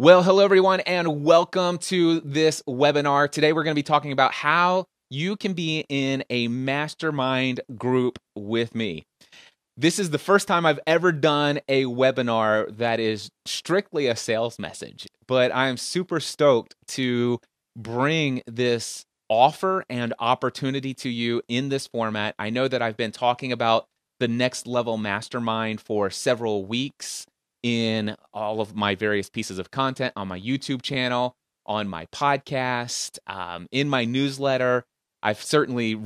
Well, hello everyone, and welcome to this webinar. Today we're going to be talking about how you can be in a mastermind group with me. This is the first time I've ever done a webinar that is strictly a sales message, but I'm super stoked to bring this offer and opportunity to you in this format. I know that I've been talking about the next level mastermind for several weeks in all of my various pieces of content on my YouTube channel, on my podcast, in my newsletter. I've certainly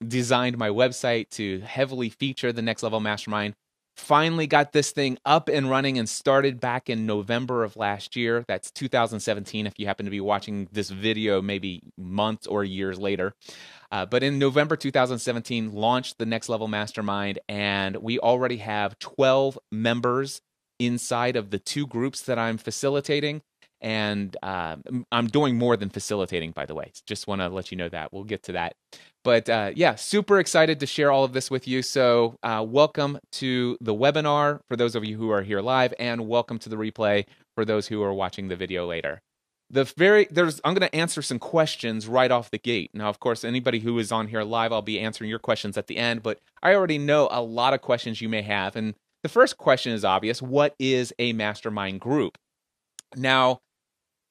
designed my website to heavily feature the Next Level Mastermind. Finally got this thing up and running and started back in November of last year. That's 2017 if you happen to be watching this video maybe months or years later. But in November 2017, launched the Next Level Mastermind, and we already have 12 members inside of the two groups that I'm facilitating. And I'm doing more than facilitating, by the way. Just want to let you know that. We'll get to that. But yeah, super excited to share all of this with you. So welcome to the webinar for those of you who are here live, and welcome to the replay for those who are watching the video later. I'm going to answer some questions right off the gate. Now, of course, anybody who is on here live, I'll be answering your questions at the end, but I already know a lot of questions you may have. And the first question is obvious. What is a mastermind group? Now,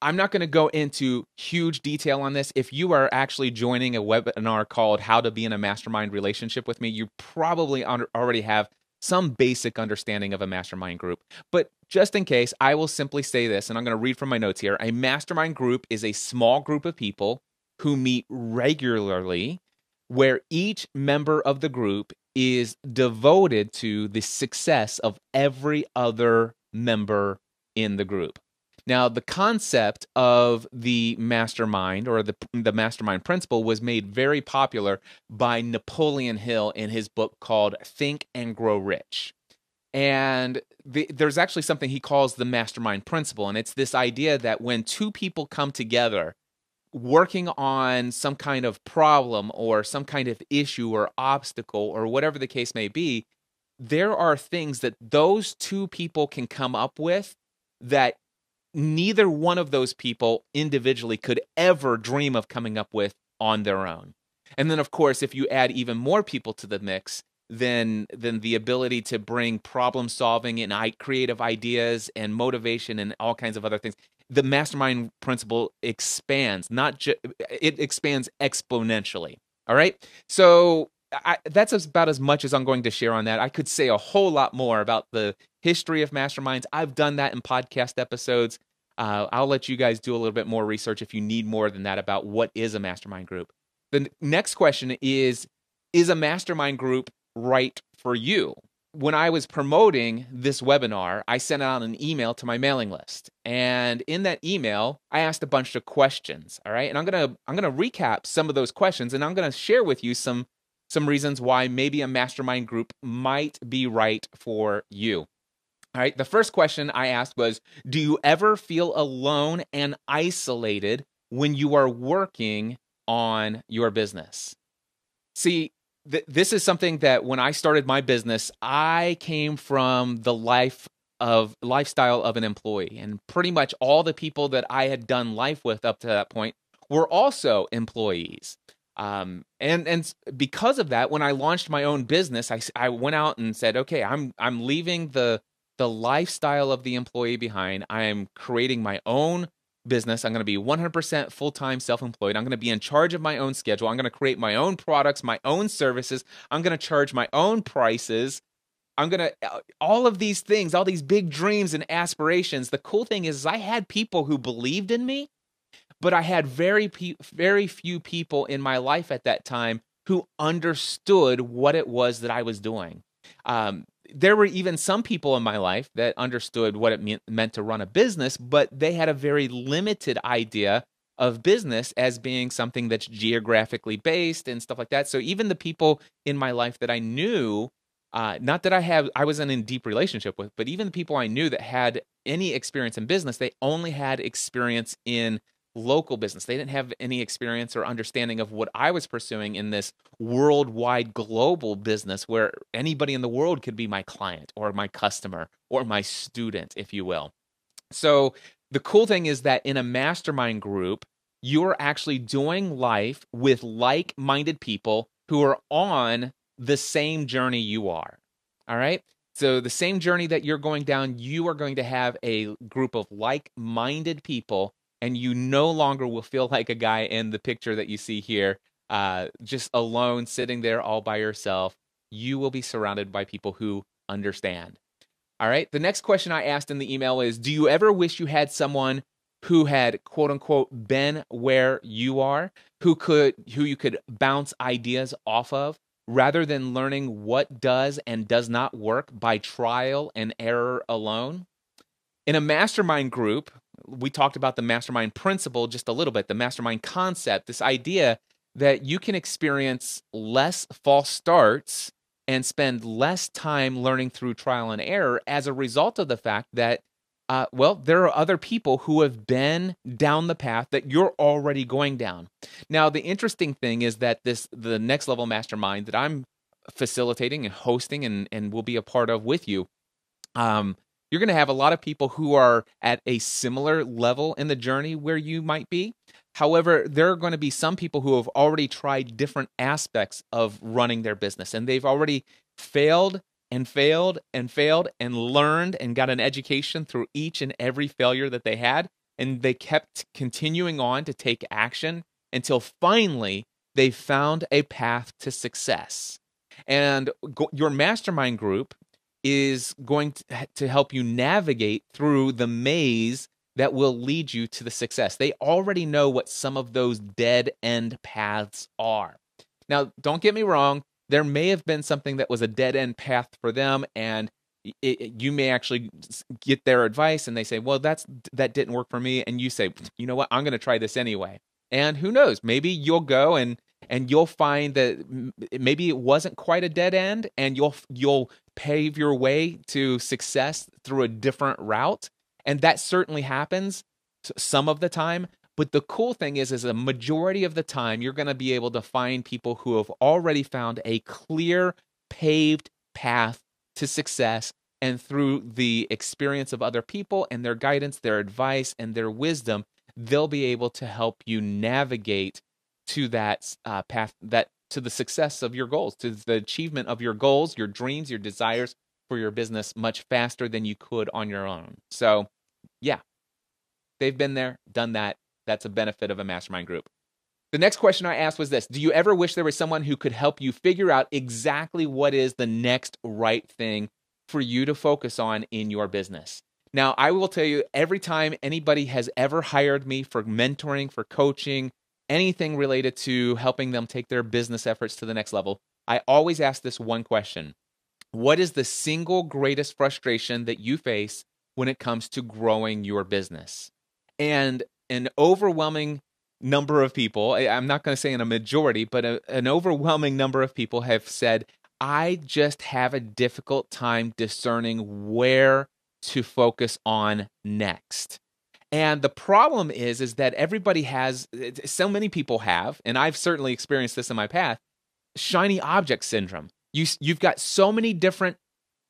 I'm not going to go into huge detail on this. If you are actually joining a webinar called How to Be in a Mastermind Relationship with Me, you probably already have some basic understanding of a mastermind group. But just in case, I will simply say this, and I'm going to read from my notes here. A mastermind group is a small group of people who meet regularly, where each member of the group is devoted to the success of every other member in the group. Now, the concept of the mastermind, or the Mastermind Principle, was made very popular by Napoleon Hill in his book called Think and Grow Rich. And there's actually something he calls the Mastermind Principle, and it's this idea that when two people come together working on some kind of problem or some kind of issue or obstacle or whatever the case may be, there are things that those two people can come up with that neither one of those people individually could ever dream of coming up with on their own. And then, of course, if you add even more people to the mix, then the ability to bring problem solving and creative ideas and motivation and all kinds of other things, the Mastermind Principle expands. It expands exponentially. All right, so that's about as much as I'm going to share on that. I could say a whole lot more about the history of masterminds. I've done that in podcast episodes. I'll let you guys do a little bit more research if you need more than that about what is a mastermind group. The next question is a mastermind group right for you? When I was promoting this webinar, I sent out an email to my mailing list. And in that email, I asked a bunch of questions, all right? And I'm going to recap some of those questions, and I'm going to share with you some reasons why maybe a mastermind group might be right for you. All right, the first question I asked was, do you ever feel alone and isolated when you are working on your business? See, this is something that when I started my business, I came from the lifestyle of an employee, and pretty much all the people that I had done life with up to that point were also employees. And because of that, when I launched my own business, I went out and said, okay, I'm leaving the lifestyle of the employee behind. I am creating my own business. I'm going to be 100% full-time self-employed. I'm going to be in charge of my own schedule. I'm going to create my own products, my own services. I'm going to charge my own prices. All of these things, all these big dreams and aspirations. The cool thing is I had people who believed in me, but I had very few people in my life at that time who understood what it was that I was doing. There were even some people in my life that understood what it meant to run a business, but they had a very limited idea of business as being something that's geographically based and stuff like that. So even the people in my life that I knew, not that I wasn't in deep relationship with, but even the people I knew that had any experience in business, they only had experience in local business. They didn't have any experience or understanding of what I was pursuing in this worldwide global business where anybody in the world could be my client or my customer or my student, if you will. So The cool thing is that in a mastermind group, you're actually doing life with like-minded people who are on the same journey you are. All right? So the same journey that you're going down, you are going to have a group of like-minded people, and you no longer will feel like a guy in the picture that you see here, just alone, sitting there all by yourself. You will be surrounded by people who understand. All right. The next question I asked in the email is, do you ever wish you had someone who had quote unquote been where you are, who you could bounce ideas off of rather than learning what does and does not work by trial and error alone? In a mastermind group, we talked about the mastermind principle just a little bit, the mastermind concept, this idea that you can experience less false starts and spend less time learning through trial and error as a result of the fact that, there are other people who have been down the path that you're already going down. Now, the interesting thing is that the next level mastermind that I'm facilitating and hosting and will be a part of with you, you're going to have a lot of people who are at a similar level in the journey where you might be. However, there are going to be some people who have already tried different aspects of running their business, and they've already failed and failed and failed and learned and got an education through each and every failure that they had, and they kept continuing on to take action until finally they found a path to success. And your mastermind group is going to help you navigate through the maze that will lead you to the success. They already know what some of those dead end paths are. Now, don't get me wrong, there may have been something that was a dead end path for them, and you may actually get their advice and they say, well, that didn't work for me. And you say, you know what, I'm going to try this anyway. And who knows, maybe you'll go and you'll find that maybe it wasn't quite a dead end, and you'll pave your way to success through a different route. And that certainly happens some of the time. But the cool thing is a majority of the time, you're going to be able to find people who have already found a clear, paved path to success. And through the experience of other people and their guidance, their advice, and their wisdom, they'll be able to help you navigate to that path, to the success of your goals, to the achievement of your goals, your dreams, your desires for your business much faster than you could on your own. So, yeah, they've been there, done that. That's a benefit of a mastermind group. The next question I asked was this: do you ever wish there was someone who could help you figure out exactly what is the next right thing for you to focus on in your business? Now, I will tell you, every time anybody has ever hired me for mentoring, for coaching, anything related to helping them take their business efforts to the next level, I always ask this one question: what is the single greatest frustration that you face when it comes to growing your business? And an overwhelming number of people, I'm not going to say in a majority, but an overwhelming number of people have said, I just have a difficult time discerning where to focus on next. And the problem is that everybody has, so many people have, and I've certainly experienced this in my path, shiny object syndrome. You've got so many different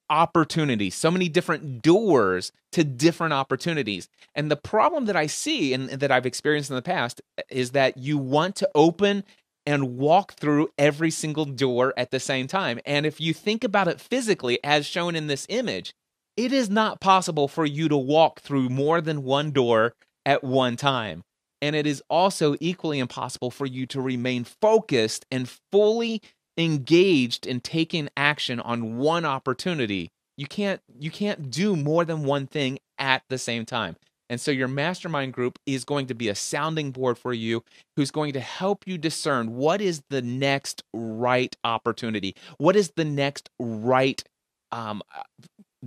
opportunities, so many different doors to different opportunities. And the problem that I see and that I've experienced in the past is that you want to open and walk through every single door at the same time. And if you think about it physically, as shown in this image, it is not possible for you to walk through more than one door at one time. And it is also equally impossible for you to remain focused and fully engaged in taking action on one opportunity. You can't do more than one thing at the same time. And so your mastermind group is going to be a sounding board for you, who's going to help you discern what is the next right opportunity, what is the next right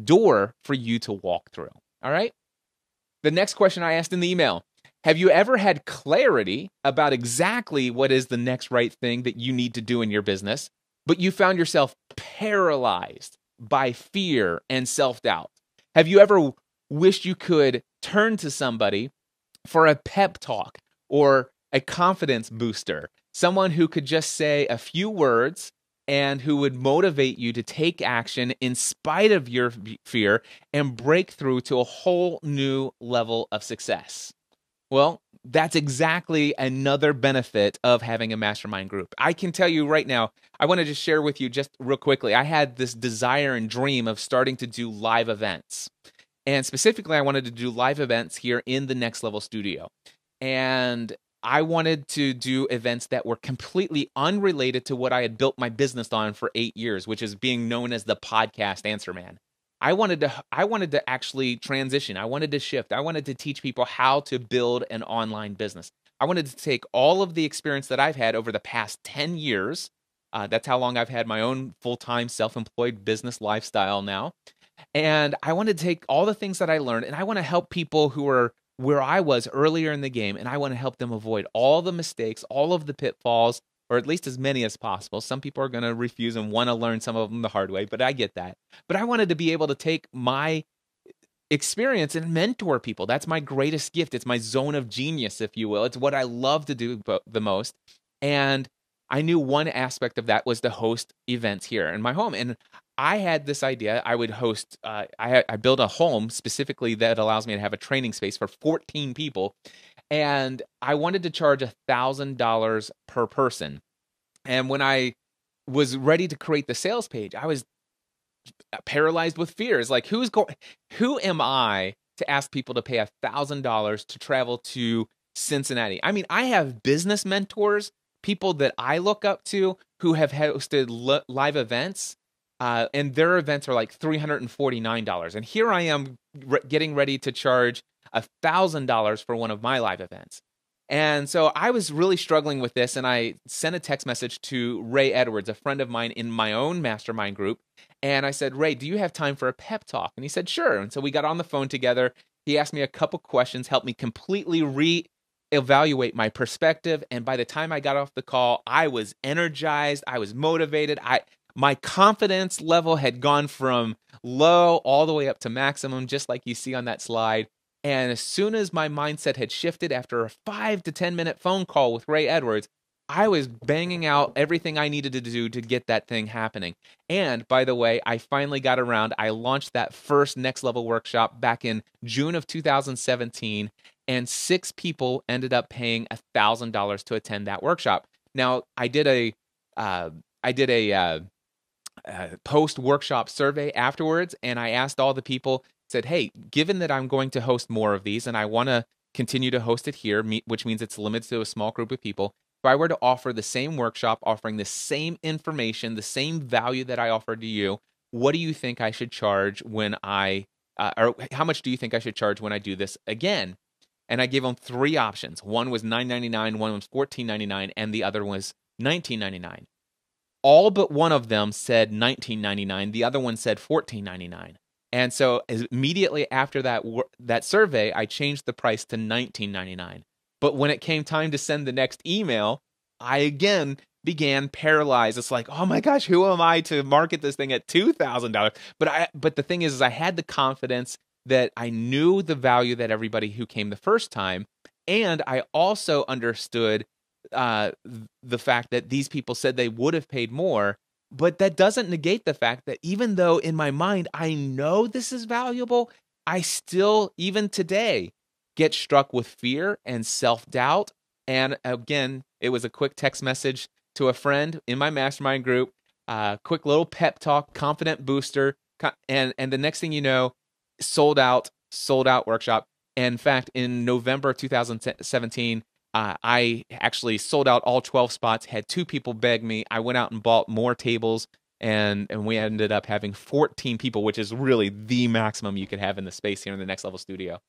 door for you to walk through. All right? The next question I asked in the email: have you ever had clarity about exactly what is the next right thing that you need to do in your business, but you found yourself paralyzed by fear and self-doubt? Have you ever wished you could turn to somebody for a pep talk or a confidence booster, someone who could just say a few words and who would motivate you to take action in spite of your fear and break through to a whole new level of success. Well, that's exactly another benefit of having a mastermind group. I can tell you right now, I want to just share with you just real quickly. I had this desire and dream of starting to do live events. And specifically, I wanted to do live events here in the Next Level studio. And I wanted to do events that were completely unrelated to what I had built my business on for 8 years, which is being known as the podcast answer man. I wanted to actually transition. I wanted to shift. I wanted to teach people how to build an online business. I wanted to take all of the experience that I've had over the past 10 years. That's how long I've had my own full-time self-employed business lifestyle now. And I wanted to take all the things that I learned, and I want to help people who are where I was earlier in the game, and I want to help them avoid all the mistakes, all of the pitfalls, or at least as many as possible. Some people are going to refuse and want to learn some of them the hard way, but I get that. But I wanted to be able to take my experience and mentor people. That's my greatest gift. It's my zone of genius, if you will. It's what I love to do the most. And I knew one aspect of that was to host events here in my home. And I had this idea. I would host, I built a home specifically that allows me to have a training space for 14 people. And I wanted to charge $1,000 per person. And when I was ready to create the sales page, I was paralyzed with fears. Like, who am I to ask people to pay $1,000 to travel to Cincinnati? I mean, I have business mentors, people that I look up to who have hosted live events, and their events are like $349. And here I am getting ready to charge $1,000 for one of my live events. And so I was really struggling with this, and I sent a text message to Ray Edwards, a friend of mine in my own mastermind group. And I said, Ray, do you have time for a pep talk? And he said, sure. And so we got on the phone together. He asked me a couple questions, helped me completely reevaluate my perspective. And by the time I got off the call, I was energized. I was motivated. My confidence level had gone from low all the way up to maximum, just like you see on that slide. And as soon as my mindset had shifted after a 5 to 10 minute phone call with Ray Edwards, I was banging out everything I needed to do to get that thing happening. And by the way, I finally got around. I launched that first Next Level workshop back in June of 2017, and 6 people ended up paying $1,000 to attend that workshop. Now, I did a post-workshop survey afterwards, and I asked all the people, said, hey, given that I'm going to host more of these and I want to continue to host it here, which means it's limited to a small group of people, if I were to offer the same workshop, offering the same information, the same value that I offered to you, what do you think I should charge when or how much do you think I should charge when I do this again? And I gave them 3 options. One was $9.99, one was $14.99, and the other was $19.99. All but one of them said $19.99. The other one said $14.99. And so immediately after that survey, I changed the price to $19.99. But when it came time to send the next email, I again began paralyzed. It's like, oh my gosh, who am I to market this thing at $2,000? But the thing is I had the confidence that I knew the value that everybody who came the first time, and I also understood the fact that these people said they would have paid more. But that doesn't negate the fact that even though in my mind I know this is valuable, I still, even today, get struck with fear and self-doubt. And again, it was a quick text message to a friend in my mastermind group, quick little pep talk, confident booster, and the next thing you know, sold out workshop. And in fact, in November 2017, I actually sold out all 12 spots, had 2 people beg me. I went out and bought more tables, and we ended up having 14 people, which is really the maximum you could have in the space here in the Next Level studio.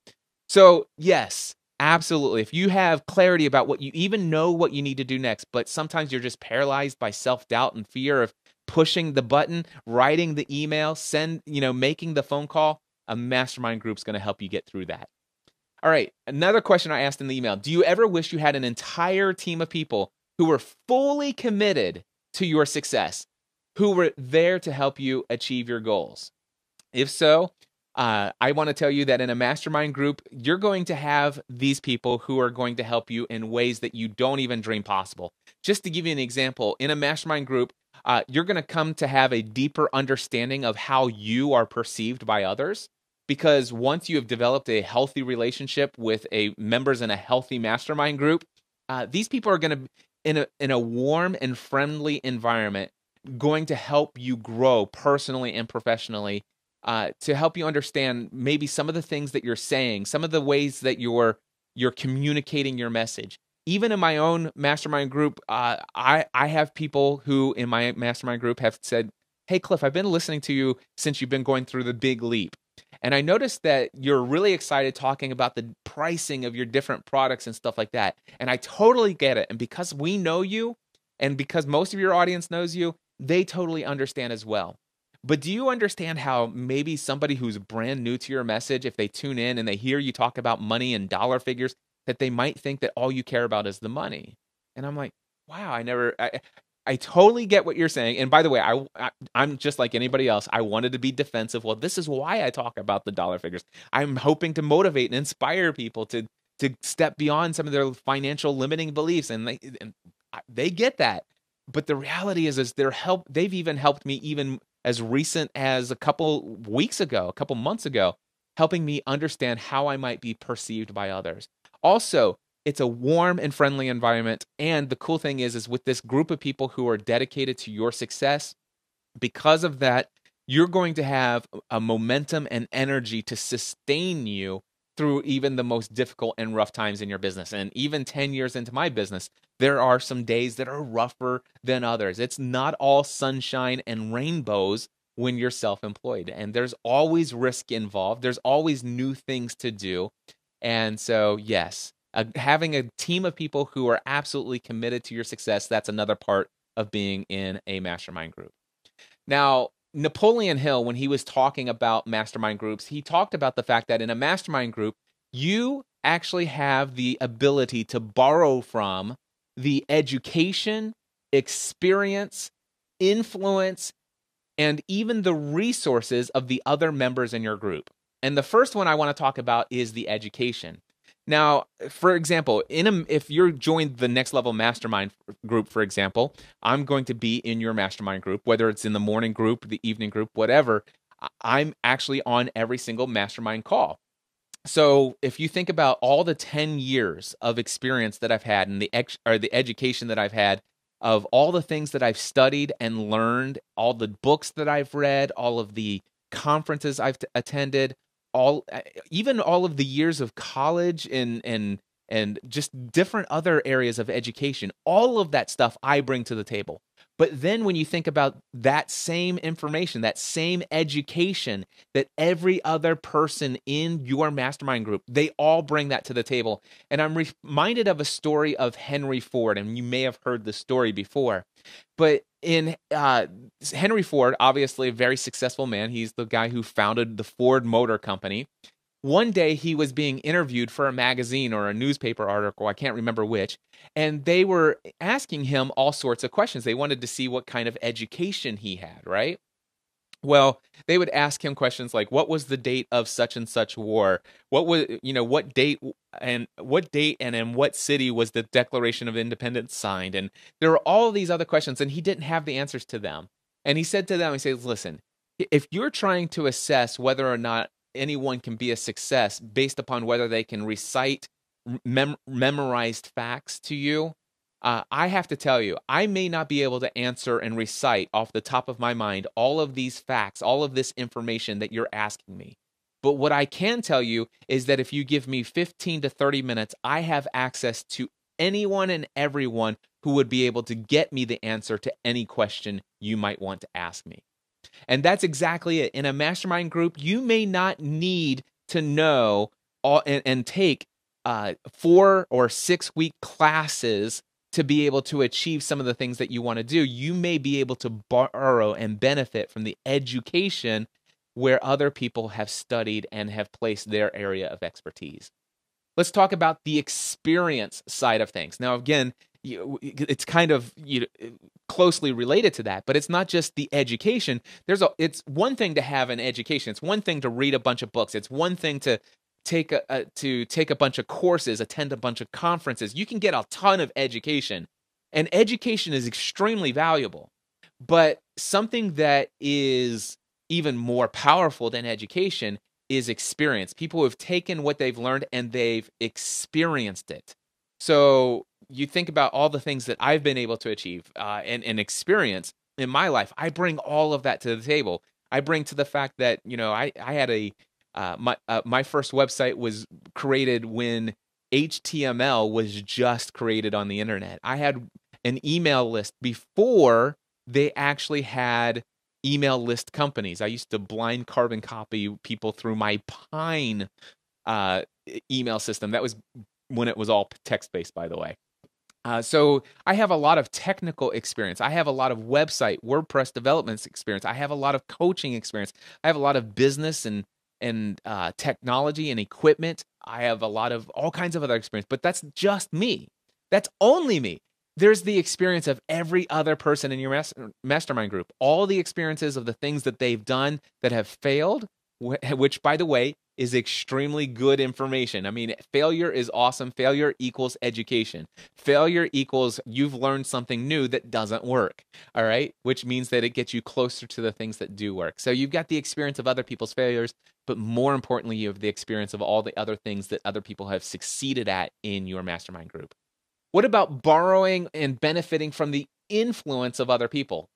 So yes, absolutely. If you have clarity about what you even know what you need to do next, but sometimes you're just paralyzed by self-doubt and fear of pushing the button, writing the email, making the phone call, a mastermind group's going to help you get through that. All right, another question I asked in the email. Do you ever wish you had an entire team of people who were fully committed to your success, who were there to help you achieve your goals? If so, I want to tell you that in a mastermind group, you're going to have these people who are going to help you in ways that you don't even dream possible. Just to give you an example, in a mastermind group, You're going to come to have a deeper understanding of how you are perceived by others. Because once you have developed a healthy relationship with members in a healthy mastermind group, these people are going to, in a warm and friendly environment, going to help you grow personally and professionally, to help you understand maybe some of the things that you're saying, some of the ways that you're communicating your message. Even in my own mastermind group, I have people who in my mastermind group have said, "Hey, Cliff, I've been listening to you since you've been going through the big leap. And I noticed that you're really excited talking about the pricing of your different products and stuff like that. And I totally get it. And because we know you, and because most of your audience knows you, they totally understand as well. But do you understand how maybe somebody who's brand new to your message, if they tune in and they hear you talk about money and dollar figures, that they might think that all you care about is the money?" And I'm like, wow, I totally get what you're saying. And by the way, I'm just like anybody else. I wanted to be defensive. Well, this is why I talk about the dollar figures. I'm hoping to motivate and inspire people to step beyond some of their financial limiting beliefs, and they get that. But the reality is they've even helped me even as recent as a couple months ago, helping me understand how I might be perceived by others. Also, it's a warm and friendly environment. And the cool thing is with this group of people who are dedicated to your success, because of that, you're going to have a momentum and energy to sustain you through even the most difficult and rough times in your business. And even 10 years into my business, there are some days that are rougher than others. It's not all sunshine and rainbows when you're self-employed. And there's always risk involved. There's always new things to do. And so, yes, having a team of people who are absolutely committed to your success, that's another part of being in a mastermind group. Now, Napoleon Hill, when he was talking about mastermind groups, he talked about the fact that in a mastermind group, you actually have the ability to borrow from the education, experience, influence, and even the resources of the other members in your group. And the first one I want to talk about is the education. Now, for example, if you're joined the Next Level Mastermind group, for example, I'm going to be in your mastermind group, whether it's in the morning group, the evening group, whatever. I'm actually on every single mastermind call. So if you think about all the 10 years of experience that I've had and the education that I've had, of all the things that I've studied and learned, all the books that I've read, all of the conferences I've attended, even all of the years of college and just different other areas of education, all of that stuff I bring to the table. But then when you think about that same information, that same education that every other person in your mastermind group, they all bring that to the table. And I'm reminded of a story of Henry Ford, and you may have heard the story before. But in Henry Ford, obviously a very successful man. He's the guy who founded the Ford Motor Company. One day he was being interviewed for a magazine or a newspaper article, I can't remember which, and they were asking him all sorts of questions. They wanted to see what kind of education he had, right? Well, they would ask him questions like, what was the date of such and such war? What date and in what city was the Declaration of Independence signed? And there were all these other questions, and he didn't have the answers to them. And he said to them, he says, listen, if you're trying to assess whether or not anyone can be a success based upon whether they can recite memorized facts to you, I have to tell you, I may not be able to answer and recite off the top of my mind all of these facts, all of this information that you're asking me. But what I can tell you is that if you give me 15 to 30 minutes, I have access to anyone and everyone who would be able to get me the answer to any question you might want to ask me. And that's exactly it. In a mastermind group, you may not need to know and take 4 or 6 week classes to be able to achieve some of the things that you want to do. You may be able to borrow and benefit from the education where other people have studied and have placed their area of expertise. Let's talk about the experience side of things. Now, again, it's kind of closely related to that, but it's not just the education. It's one thing to have an education. It's one thing to read a bunch of books. It's one thing to take a bunch of courses, attend a bunch of conferences. You can get a ton of education, and education is extremely valuable. But something that is even more powerful than education is experience. People who have taken what they've learned and they've experienced it. So you think about all the things that I've been able to achieve and experience in my life. I bring all of that to the table. I bring to the fact that, I had my first website was created when HTML was just created on the internet. I had an email list before they actually had email list companies. I used to blind carbon copy people through my Pine email system. That was when it was all text-based, by the way. So I have a lot of technical experience. I have a lot of website, WordPress development experience. I have a lot of coaching experience. I have a lot of business and technology and equipment. I have a lot of all kinds of other experience, but that's just me. That's only me. There's the experience of every other person in your mastermind group, all the experiences of the things that they've done that have failed, which, by the way, is extremely good information. I mean, failure is awesome. Failure equals education. Failure equals you've learned something new that doesn't work, all right? Which means that it gets you closer to the things that do work. So you've got the experience of other people's failures, but more importantly, you have the experience of all the other things that other people have succeeded at in your mastermind group. What about borrowing and benefiting from the influence of other people?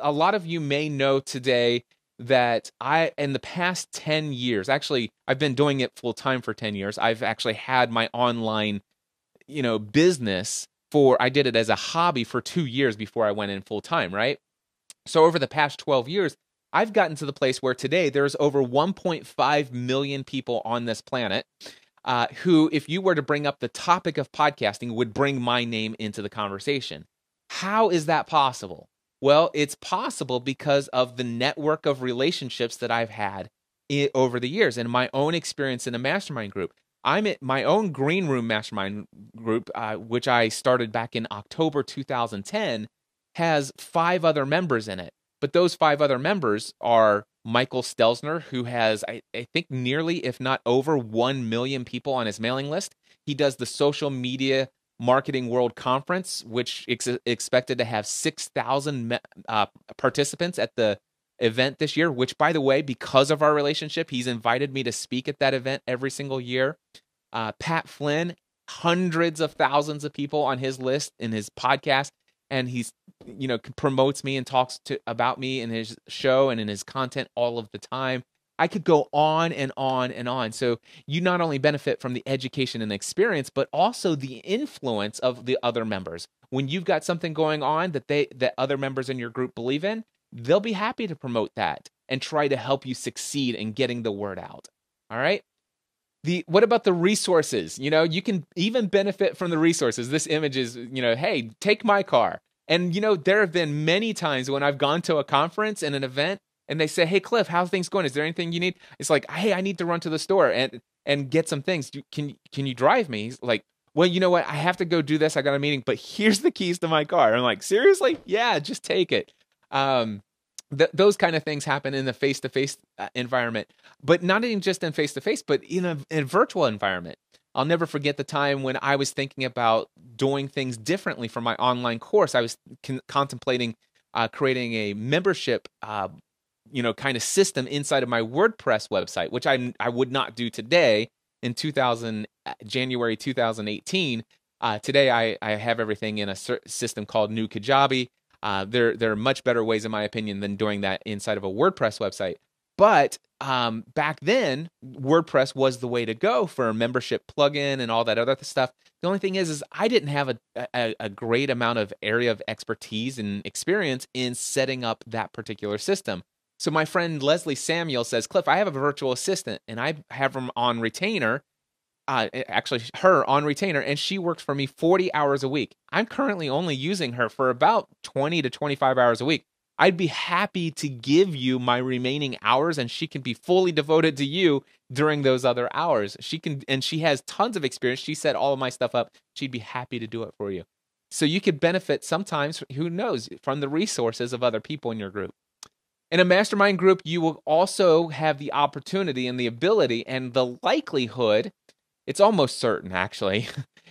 A lot of you may know today that in the past 10 years, actually, I've been doing it full time for 10 years. I've actually had my online, business I did it as a hobby for 2 years before I went in full time, right? So over the past 12 years, I've gotten to the place where today there's over 1.5 million people on this planet who, if you were to bring up the topic of podcasting, would bring my name into the conversation. How is that possible? Well, it's possible because of the network of relationships that I've had over the years and my own experience in a mastermind group. I'm at my own green room mastermind group, which I started back in October 2010, has 5 other members in it. But those 5 other members are Michael Stelzner, who has, I think, nearly, if not over 1 million people on his mailing list. He does the Social Media Marketing World Conference, which expected to have 6,000 participants at the event this year, which, by the way, because of our relationship, he's invited me to speak at that event every single year. Pat Flynn, hundreds of thousands of people on his list in his podcast, and he's promotes me and talks about me in his show and in his content all of the time. I could go on and on and on. So you not only benefit from the education and experience, but also the influence of the other members. When you've got something going on that other members in your group believe in, they'll be happy to promote that and try to help you succeed in getting the word out. All right? What about the resources? You can even benefit from the resources. This image is, hey, take my car. And, there have been many times when I've gone to a conference and an event and they say, hey, Cliff, how's things going? Is there anything you need? It's like, hey, I need to run to the store and get some things. Can you drive me? He's like, well, you know what? I have to go do this. I got a meeting, but here's the keys to my car. I'm like, seriously? Yeah, just take it. Those kind of things happen in the face-to-face environment, but not even just in face-to-face, but in a virtual environment. I'll never forget the time when I was thinking about doing things differently for my online course. I was contemplating creating a membership, kind of system inside of my WordPress website, which I would not do today in January 2018. Today, I have everything in a system called New Kajabi. There are much better ways, in my opinion, than doing that inside of a WordPress website. But back then, WordPress was the way to go for a membership plugin and all that other stuff. The only thing is I didn't have a great amount of area of expertise and experience in setting up that particular system. So my friend Leslie Samuel says, Cliff, I have a virtual assistant, and I have her on retainer, and she works for me 40 hours a week. I'm currently only using her for about 20 to 25 hours a week. I'd be happy to give you my remaining hours, and she can be fully devoted to you during those other hours. She has tons of experience. She set all of my stuff up. She'd be happy to do it for you. So you could benefit sometimes, who knows, from the resources of other people in your group. In a mastermind group, you will also have the opportunity and the ability and the likelihood it's almost certain actually,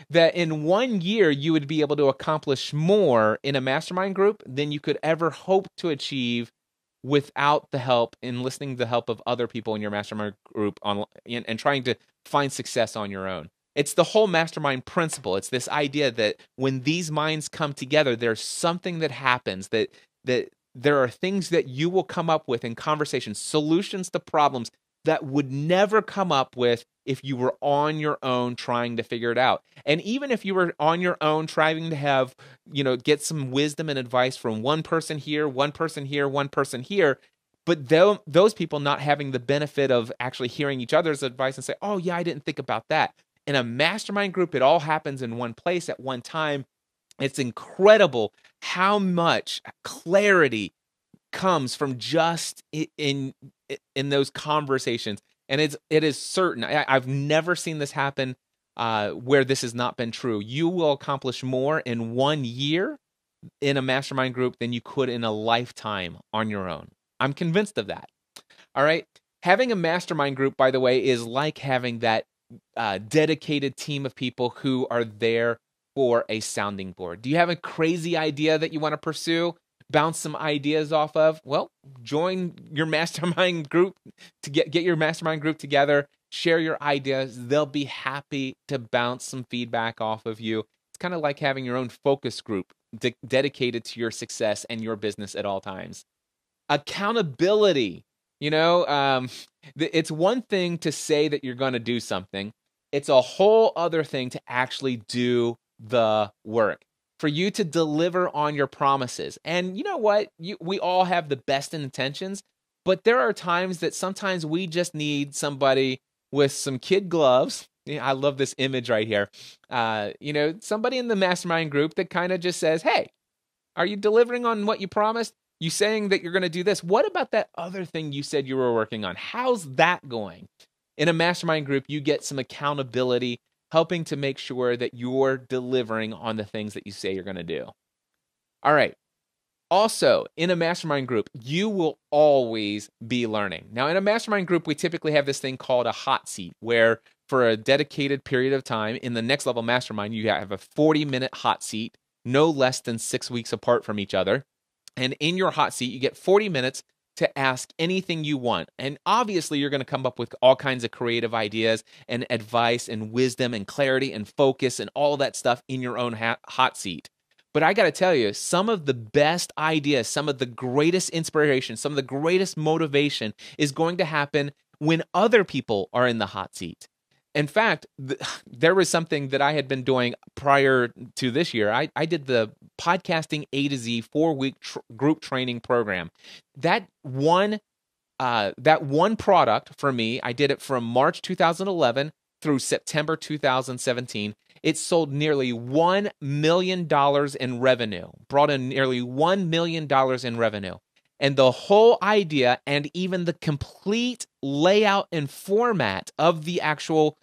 that in 1 year you would be able to accomplish more in a mastermind group than you could ever hope to achieve without the help and listening to the help of other people in your mastermind group and trying to find success on your own. It's the whole mastermind principle. It's this idea that when these minds come together, there's something that happens, that there are things that you will come up with in conversations, solutions to problems that would never come up with if you were on your own trying to figure it out. And even if you were on your own trying to have, get some wisdom and advice from one person here, one person here, one person here, but those people not having the benefit of actually hearing each other's advice and say, oh yeah, I didn't think about that. In a mastermind group, it all happens in one place at one time. It's incredible how much clarity comes from just in those conversations. And it is certain. I've never seen this happen where this has not been true. You will accomplish more in 1 year in a mastermind group than you could in a lifetime on your own. I'm convinced of that. All right. Having a mastermind group, by the way, is like having that dedicated team of people who are there for a sounding board. Do you have a crazy idea that you want to pursue? Bounce some ideas off of? Well, join your mastermind group to get your mastermind group together, share your ideas. They'll be happy to bounce some feedback off of you. It's kind of like having your own focus group dedicated to your success and your business at all times. Accountability. It's one thing to say that you're going to do something. It's a whole other thing to actually do the work. For you to deliver on your promises. And you know what? We all have the best intentions, but there are times that sometimes we just need somebody with some kid gloves. I love this image right here. Somebody in the mastermind group that kind of just says, hey, are you delivering on what you promised? You saying that you're going to do this. What about that other thing you said you were working on? How's that going? In a mastermind group, you get some accountability, helping to make sure that you're delivering on the things that you say you're going to do. All right. Also, in a mastermind group, you will always be learning. Now, in a mastermind group, we typically have this thing called a hot seat, where for a dedicated period of time, in the next level mastermind, you have a 40-minute hot seat, no less than 6 weeks apart from each other. And in your hot seat, you get 40 minutes to ask anything you want. And obviously, you're going to come up with all kinds of creative ideas and advice and wisdom and clarity and focus and all that stuff in your own hot seat. But I got to tell you, some of the best ideas, some of the greatest inspiration, some of the greatest motivation is going to happen when other people are in the hot seat. In fact, there was something that I had been doing prior to this year. I did the Podcasting A to Z 4-week group training program. That one product for me, I did it from March 2011 through September 2017. It sold nearly $1 million in revenue, brought in nearly $1 million in revenue. And the whole idea and even the complete layout and format of the actual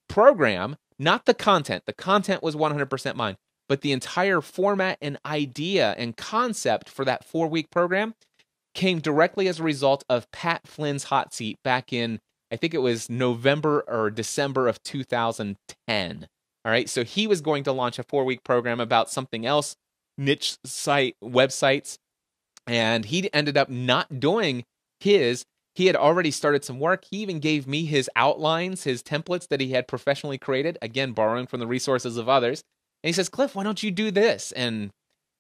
program, not the content. The content was 100% mine, but the entire format and idea and concept for that 4-week program came directly as a result of Pat Flynn's hot seat back in, I think it was November or December of 2010. All right, so he was going to launch a 4-week program about something else, niche websites, and he ended up not doing his. He had already started some work. He even gave me his outlines, his templates that he had professionally created, again, borrowing from the resources of others. And he says, Cliff, why don't you do this? And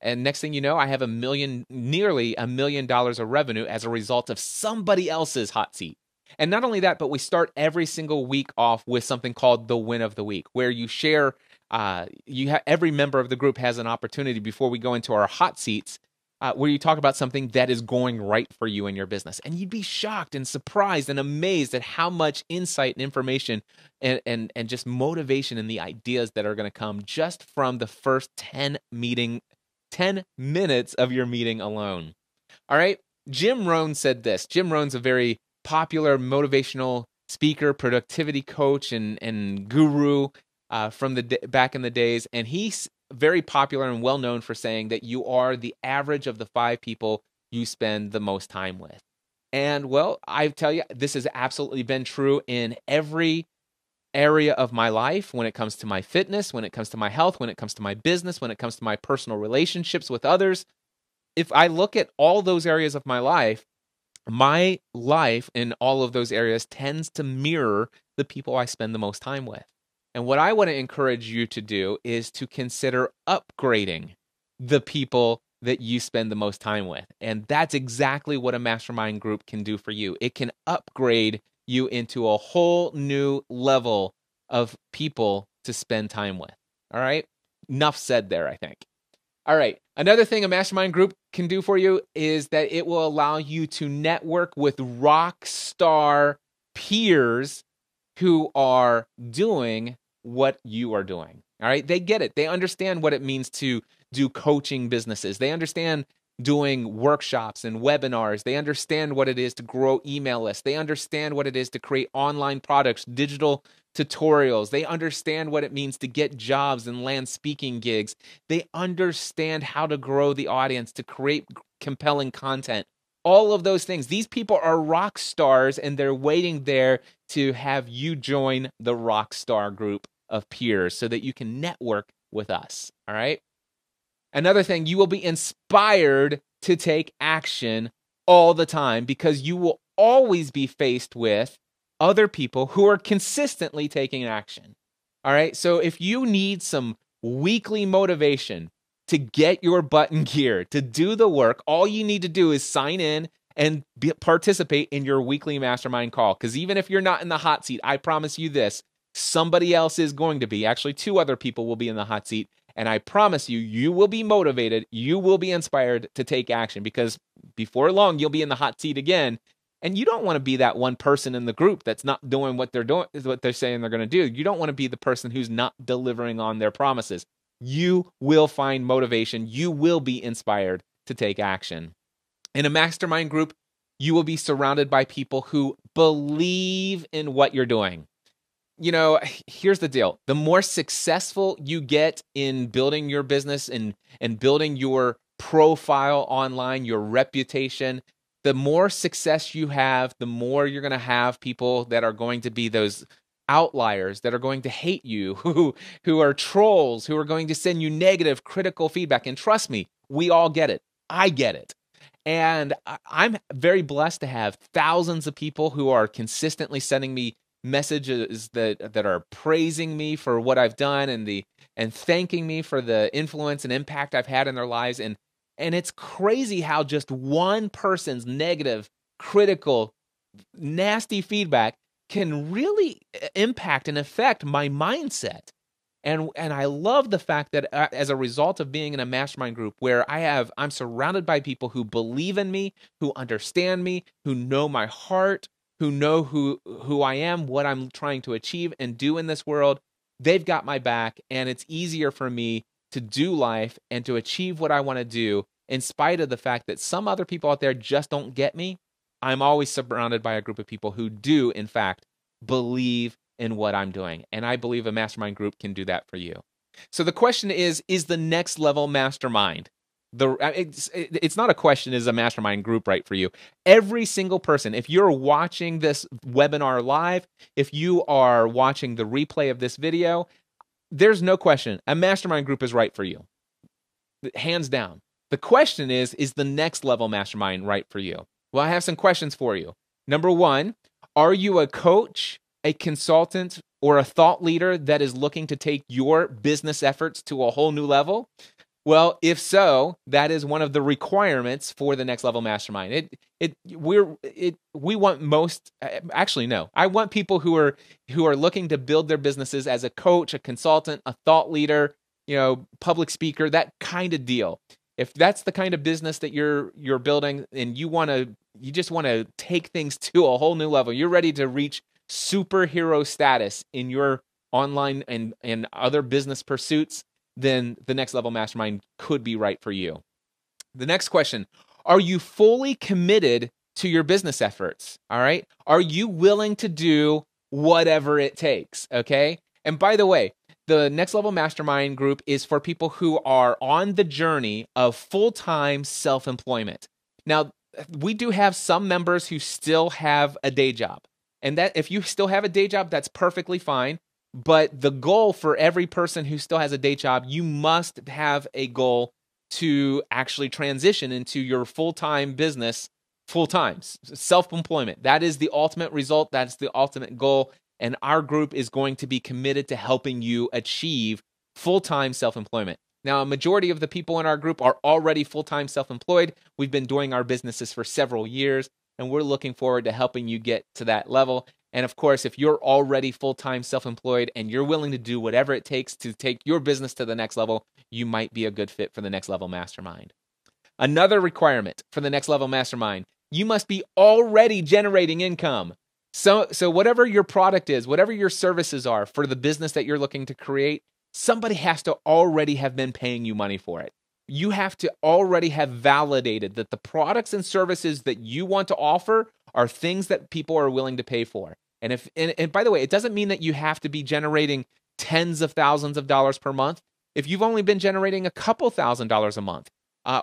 next thing you know, I have nearly $1 million of revenue as a result of somebody else's hot seat. And not only that, but we start every single week off with something called the win of the week, where you share, every member of the group has an opportunity before we go into our hot seats, where you talk about something that is going right for you in your business. And you'd be shocked and surprised and amazed at how much insight and information and just motivation and the ideas that are going to come just from the first 10 minutes of your meeting alone. All right. Jim Rohn said this. Jim Rohn's a very popular motivational speaker, productivity coach, and guru from back in the days. And he's very popular and well known for saying that you are the average of the 5 people you spend the most time with. And well, I tell you, this has absolutely been true in every area of my life, when it comes to my fitness, when it comes to my health, when it comes to my business, when it comes to my personal relationships with others. If I look at all those areas of my life in all of those areas tends to mirror the people I spend the most time with. And what I want to encourage you to do is to consider upgrading the people that you spend the most time with. And that's exactly what a mastermind group can do for you. It can upgrade you into a whole new level of people to spend time with. All right? Enough said there, I think. All right. Another thing a mastermind group can do for you is that it will allow you to network with rock star peers who are doing what you are doing. All right. They get it. They understand what it means to do coaching businesses. They understand doing workshops and webinars. They understand what it is to grow email lists. They understand what it is to create online products, digital tutorials. They understand what it means to get jobs and land speaking gigs. They understand how to grow the audience, to create compelling content. All of those things. These people are rock stars, and they're waiting there to have you join the rock star group of peers so that you can network with us. All right? Another thing, you will be inspired to take action all the time because you will always be faced with other people who are consistently taking action. All right? So if you need some weekly motivation to get your butt in gear, to do the work, all you need to do is sign in and participate in your weekly mastermind call. Because even if you're not in the hot seat, I promise you this, somebody else is going to be. Actually, 2 other people will be in the hot seat. And I promise you, you will be motivated, you will be inspired to take action, because before long, you'll be in the hot seat again. And you don't want to be that one person in the group that's not doing what they're saying they're going to do. You don't want to be the person who's not delivering on their promises. You will find motivation. You will be inspired to take action. In a mastermind group, you will be surrounded by people who believe in what you're doing. You know, here's the deal. The more successful you get in building your business and building your profile online, your reputation, the more success you have, the more you're going to have people that are going to be those outliers, that are going to hate you, who are trolls, who are going to send you negative, critical feedback. And trust me, we all get it. I get it. And I'm very blessed to have thousands of people who are consistently sending me messages that are praising me for what I've done and thanking me for the influence and impact I've had in their lives. And it's crazy how just one person's negative, critical, nasty feedback can really impact and affect my mindset. And I love the fact that as a result of being in a mastermind group where I'm surrounded by people who believe in me, who understand me, who know my heart, who know who I am, what I'm trying to achieve and do in this world, they've got my back, and it's easier for me to do life and to achieve what I want to do in spite of the fact that some other people out there just don't get me. I'm always surrounded by a group of people who do, in fact, believe in what I'm doing, and I believe a mastermind group can do that for you. So the question is the next level mastermind? It's not a question, is a mastermind group right for you? Every single person, if you're watching this webinar live, if you are watching the replay of this video, there's no question, a mastermind group is right for you. Hands down. The question is the next level mastermind right for you? Well, I have some questions for you. Number 1, are you a coach, a consultant, or a thought leader that is looking to take your business efforts to a whole new level? Well, if so, that is one of the requirements for the next level mastermind. We want most, actually no, I want people who are looking to build their businesses as a coach, a consultant, a thought leader, public speaker, that kind of deal. If that's the kind of business that you're building and you just want to take things to a whole new level, you're ready to reach superhero status in your online and other business pursuits, then the next level mastermind could be right for you. The next question, are you fully committed to your business efforts? All right. Are you willing to do whatever it takes? Okay. And by the way, the next level mastermind group is for people who are on the journey of full-time self-employment. Now, we do have some members who still have a day job. And that if you still have a day job, that's perfectly fine. But the goal for every person who still has a day job, you must have a goal to actually transition into your full-time business, full-time, self-employment. That is the ultimate result. That's the ultimate goal. And our group is going to be committed to helping you achieve full-time self-employment. Now, a majority of the people in our group are already full-time self-employed. We've been doing our businesses for several years, and we're looking forward to helping you get to that level. And of course, if you're already full-time self-employed and you're willing to do whatever it takes to take your business to the next level, you might be a good fit for the Next Level Mastermind. Another requirement for the Next Level Mastermind, you must be already generating income. So whatever your product is, whatever your services are for the business that you're looking to create, somebody has to already have been paying you money for it. You have to already have validated that the products and services that you want to offer are things that people are willing to pay for. And by the way, it doesn't mean that you have to be generating tens of thousands of dollars per month. If you've only been generating a couple $1,000s a month,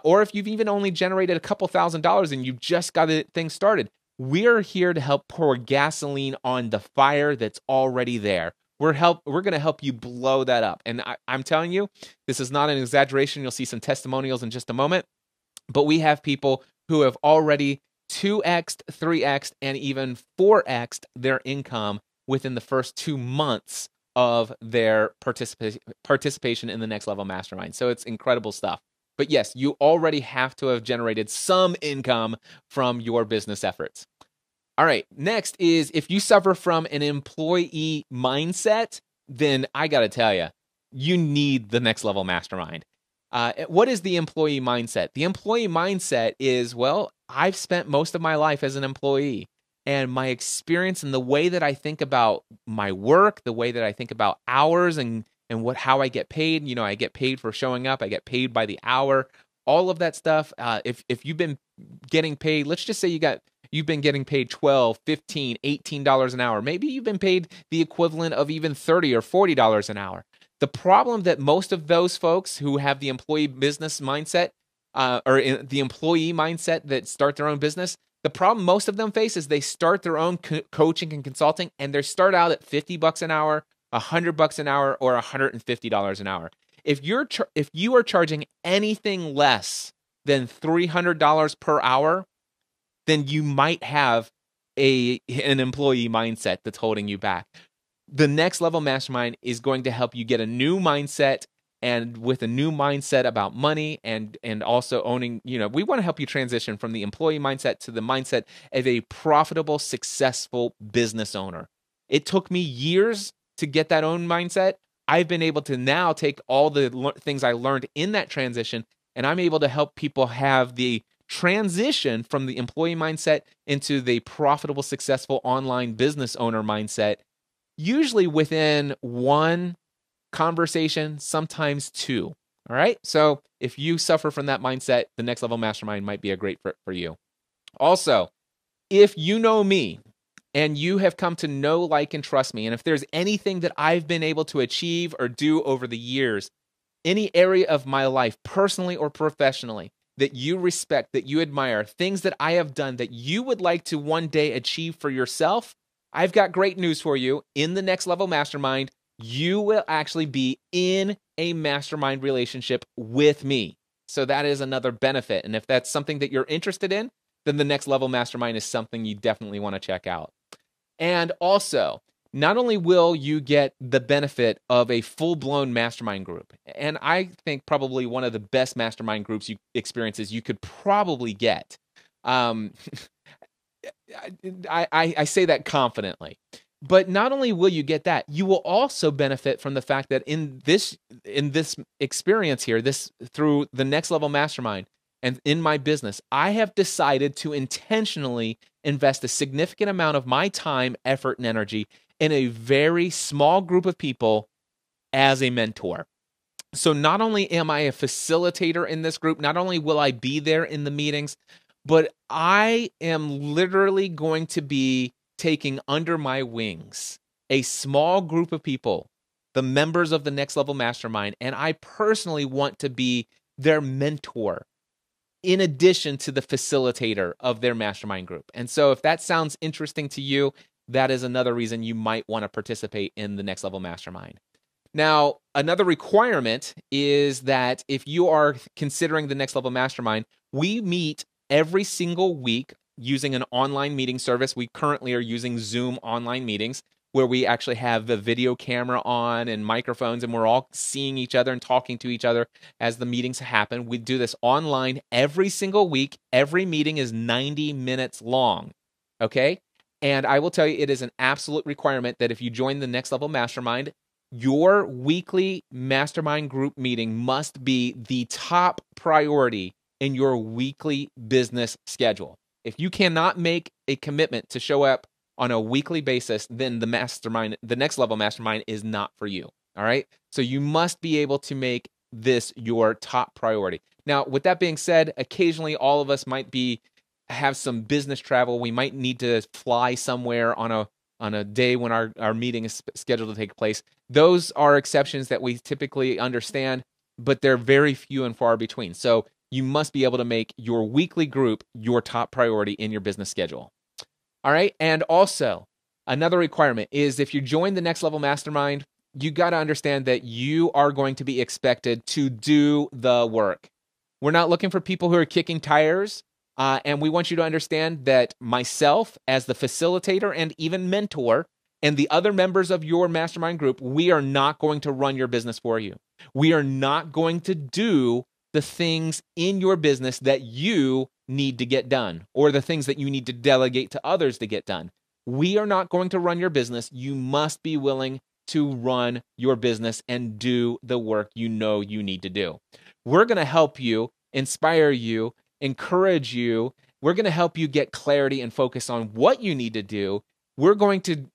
or if you've even only generated a couple $1,000s and you've just got things started, we're here to help pour gasoline on the fire that's already there. We're going to help you blow that up. And I'm telling you, this is not an exaggeration. You'll see some testimonials in just a moment. But we have people who have already 2x'd, 3x'd, and even 4x'd their income within the first 2 months of their participation in the Next Level Mastermind. So it's incredible stuff. But yes, you already have to have generated some income from your business efforts. All right, next is if you suffer from an employee mindset, then I got to tell you, you need the Next Level Mastermind. What is the employee mindset? The employee mindset is, well, I've spent most of my life as an employee, and my experience and the way that I think about my work, the way that I think about hours and how I get paid. You know, I get paid for showing up. I get paid by the hour. All of that stuff. If you've been getting paid, let's just say you've been getting paid $12, $15, $18 an hour. Maybe you've been paid the equivalent of even $30 or $40 an hour. The problem that most of those folks who have the employee business mindset or the employee mindset that start their own business, the problem most of them face is they start their own coaching and consulting, and they start out at $50 an hour, $100 an hour, or $150 an hour. If you are charging anything less than $300 per hour, then you might have an employee mindset that's holding you back. The Next Level Mastermind is going to help you get a new mindset, and with a new mindset about money and also owning, we want to help you transition from the employee mindset to the mindset of a profitable, successful business owner. It took me years to get that own mindset. I've been able to now take all the things I learned in that transition, and I'm able to help people have the transition from the employee mindset into the profitable, successful online business owner mindset, usually within one conversation, sometimes two. All right. So if you suffer from that mindset, the Next Level Mastermind might be a great fit for you. Also, if you know me and you have come to know, like, and trust me, and if there's anything that I've been able to achieve or do over the years, any area of my life, personally or professionally, that you respect, that you admire, things that I have done that you would like to one day achieve for yourself, I've got great news for you. In the Next Level Mastermind, you will actually be in a mastermind relationship with me. So that is another benefit. And if that's something that you're interested in, then the Next Level Mastermind is something you definitely want to check out. And also, not only will you get the benefit of a full-blown mastermind group, and I think probably one of the best mastermind groups experiences you could probably get. I say that confidently. But not only will you get that, you will also benefit from the fact that in this experience here, through the Next Level Mastermind and in my business, I have decided to intentionally invest a significant amount of my time, effort, and energy in a very small group of people as a mentor. So not only am I a facilitator in this group, not only will I be there in the meetings, but I am literally going to be taking under my wings a small group of people, the members of the Next Level Mastermind, and I personally want to be their mentor in addition to the facilitator of their mastermind group. And so if that sounds interesting to you, that is another reason you might want to participate in the Next Level Mastermind. Now, another requirement is that if you are considering the Next Level Mastermind, we meet every single week using an online meeting service. We currently are using Zoom online meetings where we actually have the video camera on and microphones, and we're all seeing each other and talking to each other as the meetings happen. We do this online every single week. Every meeting is 90 minutes long, okay? And I will tell you, it is an absolute requirement that if you join the Next Level Mastermind, your weekly mastermind group meeting must be the top priority in your weekly business schedule. If you cannot make a commitment to show up on a weekly basis, then the Next Level Mastermind is not for you. All right. So you must be able to make this your top priority. Now, with that being said, occasionally all of us might have some business travel. We might need to fly somewhere on a day when our meeting is scheduled to take place. Those are exceptions that we typically understand, but they're very few and far between. So you must be able to make your weekly group your top priority in your business schedule. All right. And also, another requirement is if you join the Next Level Mastermind, you got to understand that you are going to be expected to do the work. We're not looking for people who are kicking tires. And we want you to understand that myself, as the facilitator and even mentor, and the other members of your mastermind group, we are not going to run your business for you. We are not going to do the things in your business that you need to get done, or the things that you need to delegate to others to get done. We are not going to run your business. You must be willing to run your business and do the work you know you need to do. We're going to help you, inspire you, encourage you. We're going to help you get clarity and focus on what you need to do. We're going to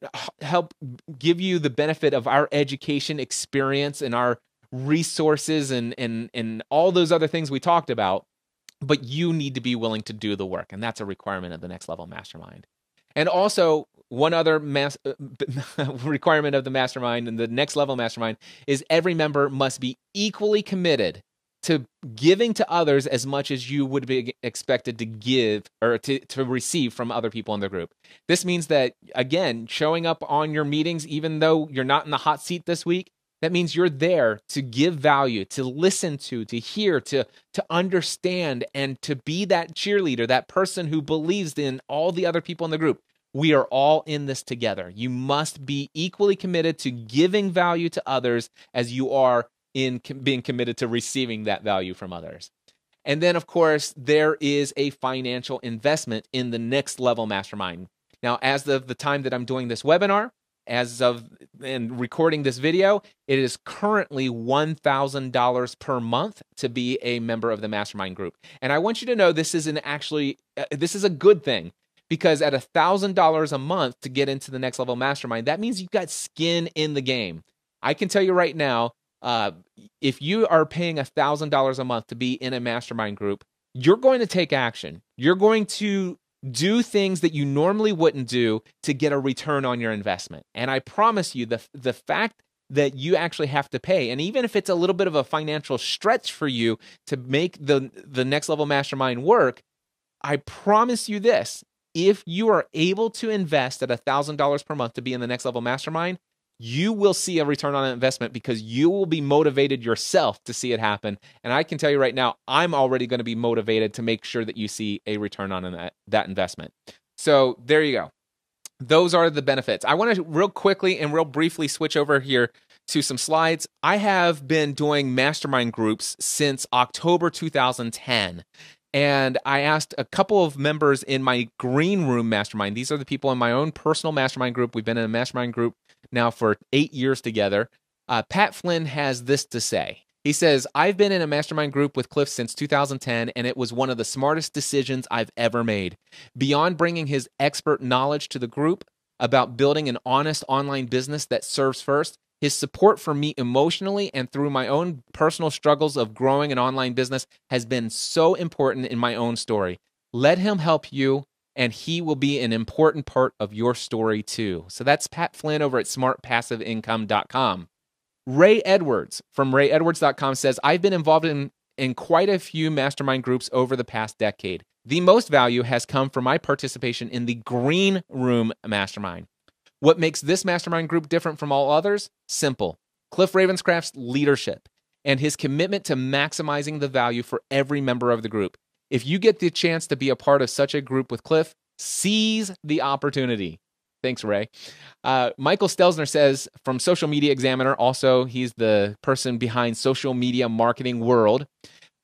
help give you the benefit of our education experience and our resources and all those other things we talked about. But you need to be willing to do the work, and that's a requirement of the Next Level Mastermind. And also, one other requirement of the mastermind and the Next Level Mastermind is every member must be equally committed to giving to others as much as you would be expected to give or to receive from other people in the group. This means that, again, showing up on your meetings, even though you're not in the hot seat this week, that means you're there to give value, to listen to hear, to understand, and to be that cheerleader, that person who believes in all the other people in the group. We are all in this together. You must be equally committed to giving value to others as you are in being committed to receiving that value from others. And then, of course, there is a financial investment in the Next Level Mastermind. Now, as of the time that I'm doing this webinar, and recording this video, it is currently $1,000 per month to be a member of the mastermind group. And I want you to know this is this is a good thing, because at $1,000 a month to get into the Next Level Mastermind, that means you've got skin in the game. I can tell you right now, if you are paying $1,000 a month to be in a mastermind group, you're going to take action. You're going to do things that you normally wouldn't do to get a return on your investment. And I promise you, the fact that you actually have to pay, and even if it's a little bit of a financial stretch for you to make the Next Level Mastermind work, I promise you this: if you are able to invest at $1,000 per month to be in the Next Level Mastermind, you will see a return on investment, because you will be motivated yourself to see it happen. And I can tell you right now, I'm already going to be motivated to make sure that you see a return on that investment. So there you go. Those are the benefits. I want to real quickly and real briefly switch over here to some slides. I have been doing mastermind groups since October 2010. And I asked a couple of members in my Green Room Mastermind. These are the people in my own personal mastermind group. We've been in a mastermind group now for 8 years together. Pat Flynn has this to say. He says, "I've been in a mastermind group with Cliff since 2010, and it was one of the smartest decisions I've ever made. Beyond bringing his expert knowledge to the group about building an honest online business that serves first, his support for me emotionally and through my own personal struggles of growing an online business has been so important in my own story. Let him help you, and he will be an important part of your story too." So that's Pat Flynn over at smartpassiveincome.com. Ray Edwards from rayedwards.com says, "I've been involved in in quite a few mastermind groups over the past decade. The most value has come from my participation in the Green Room Mastermind. What makes this mastermind group different from all others? Simple. Cliff Ravenscraft's leadership and his commitment to maximizing the value for every member of the group. If you get the chance to be a part of such a group with Cliff, seize the opportunity. Thanks, Ray. Michael Stelzner says from Social Media Examiner, also he's the person behind Social Media Marketing World.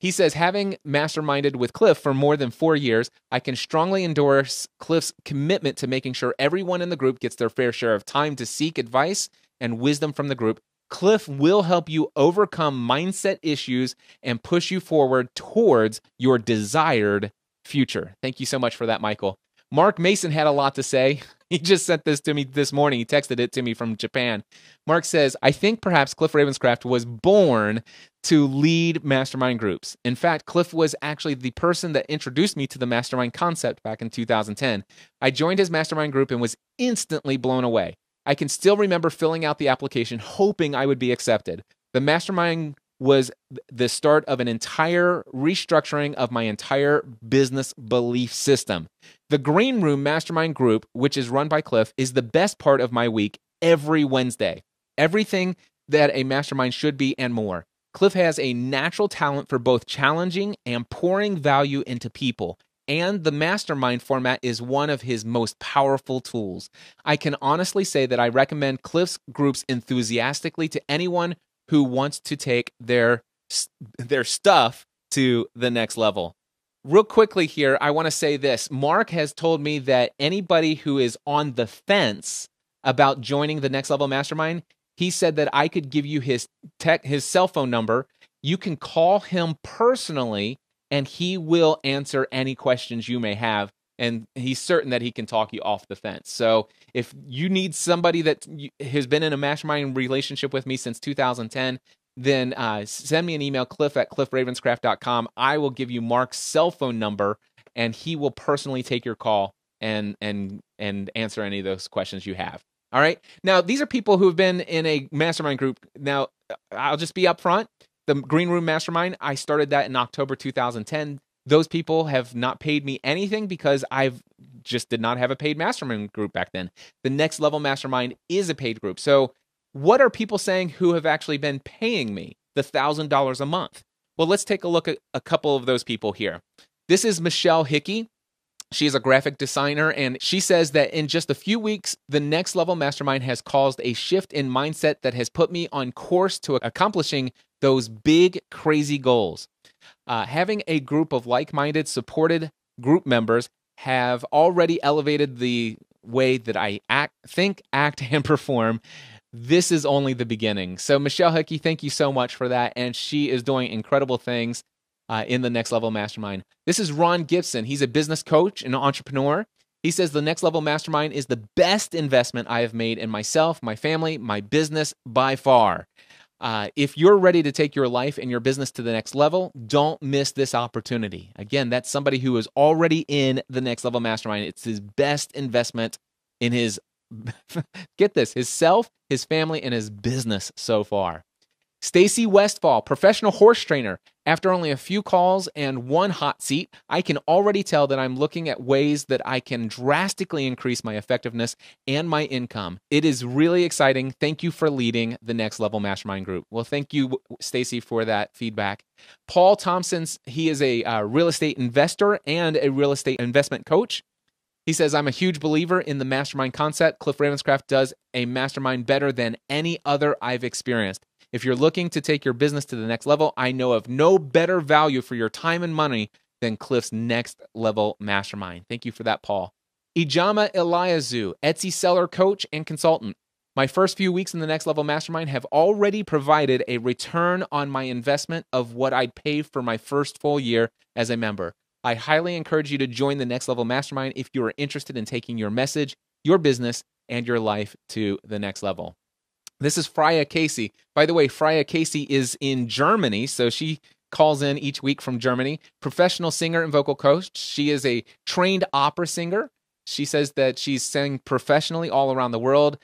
He says, having masterminded with Cliff for more than 4 years, I can strongly endorse Cliff's commitment to making sure everyone in the group gets their fair share of time to seek advice and wisdom from the group. Cliff will help you overcome mindset issues and push you forward towards your desired future. Thank you so much for that, Michael. Mark Mason had a lot to say. He just sent this to me this morning. He texted it to me from Japan. Mark says, I think perhaps Cliff Ravenscraft was born to lead mastermind groups. In fact, Cliff was actually the person that introduced me to the mastermind concept back in 2010. I joined his mastermind group and was instantly blown away. I can still remember filling out the application, hoping I would be accepted. The mastermind was the start of an entire restructuring of my entire business belief system. The Green Room Mastermind Group, which is run by Cliff, is the best part of my week every Wednesday. Everything that a mastermind should be and more. Cliff has a natural talent for both challenging and pouring value into people, and the mastermind format is one of his most powerful tools. I can honestly say that I recommend Cliff's groups enthusiastically to anyone who wants to take their stuff to the next level. Real quickly here, I want to say this. Mark has told me that anybody who is on the fence about joining the Next Level Mastermind, he said that I could give you his cell phone number. You can call him personally, and he will answer any questions you may have. And he's certain that he can talk you off the fence. So if you need somebody that has been in a mastermind relationship with me since 2010, then send me an email, cliff@cliffravenscraft.com. I will give you Mark's cell phone number, and he will personally take your call and answer any of those questions you have. All right? Now, these are people who have been in a mastermind group. Now, I'll just be upfront. The Green Room Mastermind, I started that in October 2010. Those people have not paid me anything because I've just did not have a paid mastermind group back then. The Next Level Mastermind is a paid group. So what are people saying who have actually been paying me the $1,000 a month? Well, let's take a look at a couple of those people here. This is Michelle Hickey. She is a graphic designer, and she says that in just a few weeks, the Next Level Mastermind has caused a shift in mindset that has put me on course to accomplishing those big, crazy goals. Having a group of like-minded, supported group members have already elevated the way that I think, act, and perform. This is only the beginning. So Michelle Hickey, thank you so much for that, and she is doing incredible things in the Next Level Mastermind. This is Ron Gibson. He's a business coach and entrepreneur. He says the Next Level Mastermind is the best investment I have made in myself, my family, my business by far. If you're ready to take your life and your business to the next level, don't miss this opportunity. Again, that's somebody who is already in the Next Level Mastermind. It's his best investment in his, get this, his self, his family, and his business so far. Stacy Westfall, professional horse trainer. After only a few calls and one hot seat, I can already tell that I'm looking at ways that I can drastically increase my effectiveness and my income. It is really exciting. Thank you for leading the Next Level Mastermind Group. Well, thank you, Stacy, for that feedback. Paul Thompson, he is a real estate investor and a real estate investment coach. He says, I'm a huge believer in the mastermind concept. Cliff Ravenscraft does a mastermind better than any other I've experienced. If you're looking to take your business to the next level, I know of no better value for your time and money than Cliff's Next Level Mastermind. Thank you for that, Paul. Ijama Eliasu, Etsy seller coach and consultant. My first few weeks in the Next Level Mastermind have already provided a return on my investment of what I'd pay for my first full year as a member. I highly encourage you to join the Next Level Mastermind if you are interested in taking your message, your business, and your life to the next level. This is Frdric Casey. By the way, Frdric Casey is in Germany, so she calls in each week from Germany. Professional singer and vocal coach. She is a trained opera singer. She says that she's sang professionally all around the world.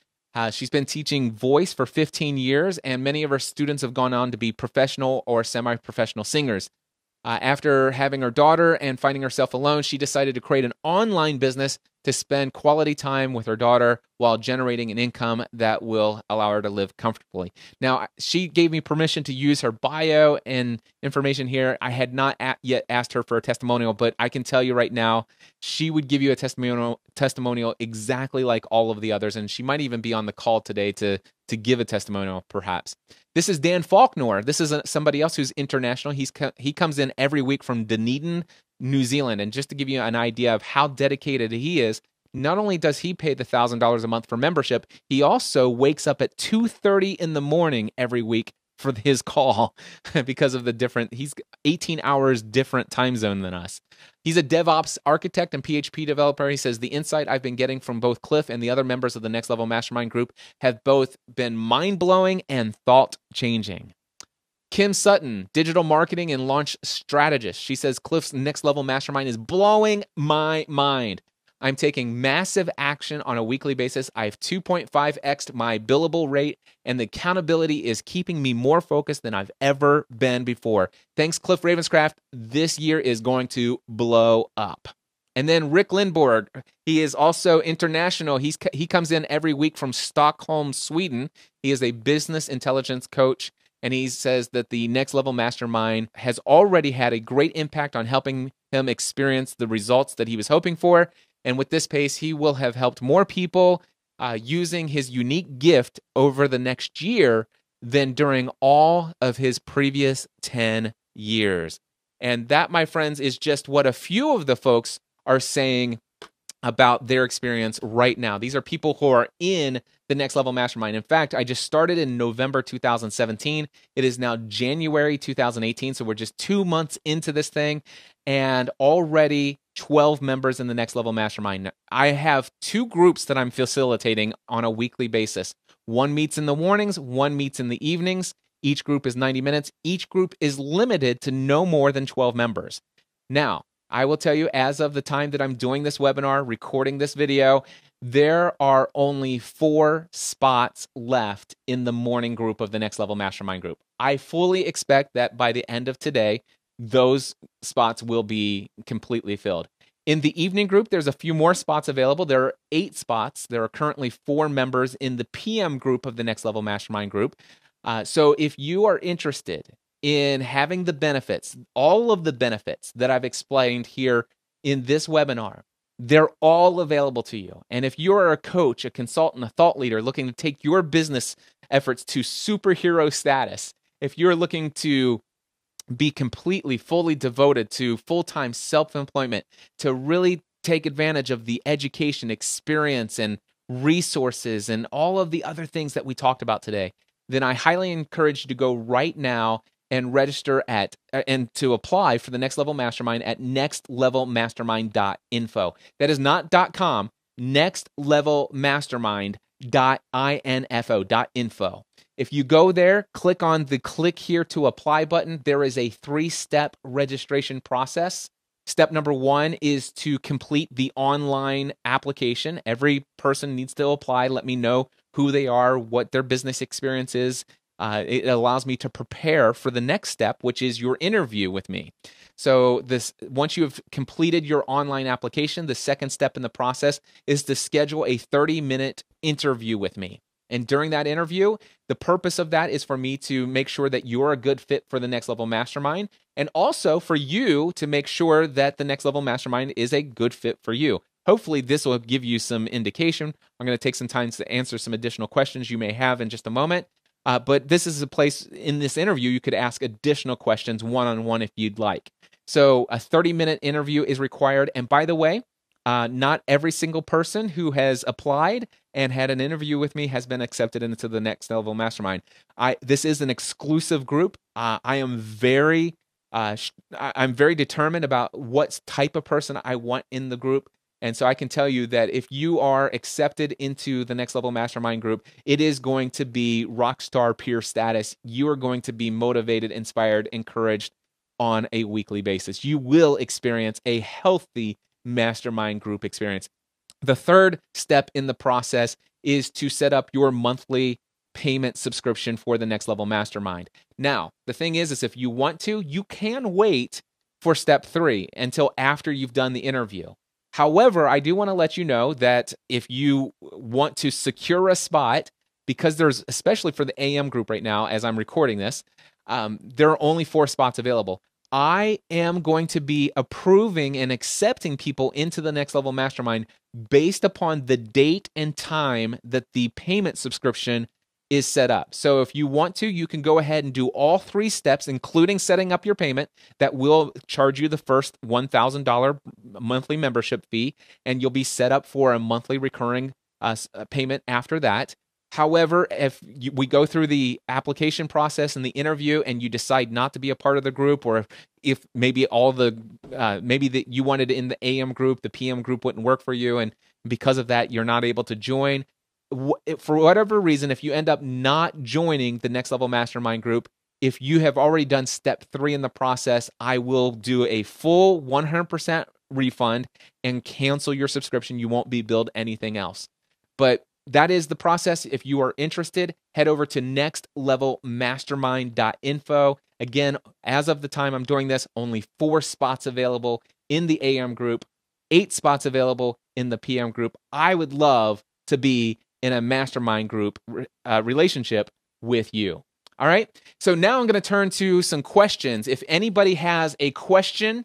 She's been teaching voice for 15 years, and many of her students have gone on to be professional or semi-professional singers. After having her daughter and finding herself alone, she decided to create an online business to spend quality time with her daughter while generating an income that will allow her to live comfortably. Now, she gave me permission to use her bio and information here. I had not yet asked her for a testimonial, but I can tell you right now, she would give you a testimonial exactly like all of the others, and she might even be on the call today to give a testimonial, perhaps. This is Dan Faulkner. This is somebody else who's international. He comes in every week from Dunedin, New Zealand. And just to give you an idea of how dedicated he is, not only does he pay the $1,000 a month for membership, he also wakes up at 2:30 in the morning every week for his call because of he's 18 hours different time zone than us. He's a DevOps architect and PHP developer. He says, the insight I've been getting from both Cliff and the other members of the Next Level Mastermind group have both been mind-blowing and thought-changing. Kim Sutton, digital marketing and launch strategist. She says, Cliff's Next Level Mastermind is blowing my mind. I'm taking massive action on a weekly basis. I've 2.5x'd my billable rate, and the accountability is keeping me more focused than I've ever been before. Thanks, Cliff Ravenscraft. This year is going to blow up. And then Rick Lindberg, he is also international. He comes in every week from Stockholm, Sweden. He is a business intelligence coach, and he says that the Next Level Mastermind has already had a great impact on helping him experience the results that he was hoping for. And with this pace, he will have helped more people using his unique gift over the next year than during all of his previous 10 years. And that, my friends, is just what a few of the folks are saying about their experience right now. These are people who are in the Next Level Mastermind. In fact, I just started in November 2017. It is now January 2018, so we're just 2 months into this thing, and already 12 members in the Next Level Mastermind. I have 2 groups that I'm facilitating on a weekly basis. One meets in the mornings, one meets in the evenings. Each group is 90 minutes. Each group is limited to no more than 12 members. Now, I will tell you, as of the time that I'm doing this webinar, recording this video, there are only 4 spots left in the morning group of the Next Level Mastermind group. I fully expect that by the end of today, those spots will be completely filled. In the evening group, there's a few more spots available. There are 8 spots. There are currently 4 members in the PM group of the Next Level Mastermind group. So if you are interested in having the benefits, all of the benefits that I've explained here in this webinar, they're all available to you. And if you're a coach, a consultant, a thought leader looking to take your business efforts to superhero status, if you're looking to be completely, fully devoted to full-time self-employment, to really take advantage of the education, experience, and resources, and all of the other things that we talked about today, then I highly encourage you to go right now and register and to apply for the Next Level Mastermind at nextlevelmastermind.info. That is not .com, nextlevelmastermind.info. If you go there, click on the click here to apply button. There is a 3-step registration process. Step number 1 is to complete the online application. Every person needs to apply. Let me know who they are, what their business experience is. It allows me to prepare for the next step, which is your interview with me. So once you have completed your online application, the second step in the process is to schedule a 30-minute interview with me. And during that interview, the purpose of that is for me to make sure that you're a good fit for the Next Level Mastermind, and also for you to make sure that the Next Level Mastermind is a good fit for you. Hopefully, this will give you some indication. I'm going to take some time to answer some additional questions you may have in just a moment. But this is a place in this interview you could ask additional questions one-on-one if you'd like. So a 30-minute interview is required. And by the way, not every single person who has applied and had an interview with me has been accepted into the Next Level Mastermind. This is an exclusive group. I'm very determined about what type of person I want in the group. And so I can tell you that if you are accepted into the Next Level Mastermind group, it is going to be rockstar peer status. You are going to be motivated, inspired, encouraged on a weekly basis. You will experience a healthy mastermind group experience. The third step in the process is to set up your monthly payment subscription for the Next Level Mastermind. Now, the thing is if you want to, you can wait for step 3 until after you've done the interview. However, I do want to let you know that if you want to secure a spot, because there's, especially for the AM group right now, as I'm recording this, there are only 4 spots available. I am going to be approving and accepting people into the Next Level Mastermind based upon the date and time that the payment subscription is set up. So if you want to, you can go ahead and do all 3 steps, including setting up your payment. That will charge you the first $1,000 monthly membership fee, and you'll be set up for a monthly recurring payment after that. However, if we go through the application process and the interview and you decide not to be a part of the group, or if maybe maybe that you wanted in the AM group, the PM group wouldn't work for you, and because of that, you're not able to join, for whatever reason, if you end up not joining the Next Level Mastermind group, if you have already done step 3 in the process, I will do a full 100% refund and cancel your subscription. You won't be billed anything else. But that is the process. If you are interested, head over to nextlevelmastermind.info. Again, as of the time I'm doing this, only 4 spots available in the AM group, 8 spots available in the PM group. I would love to be in a mastermind group relationship with you. All right. So now I'm going to turn to some questions. If anybody has a question,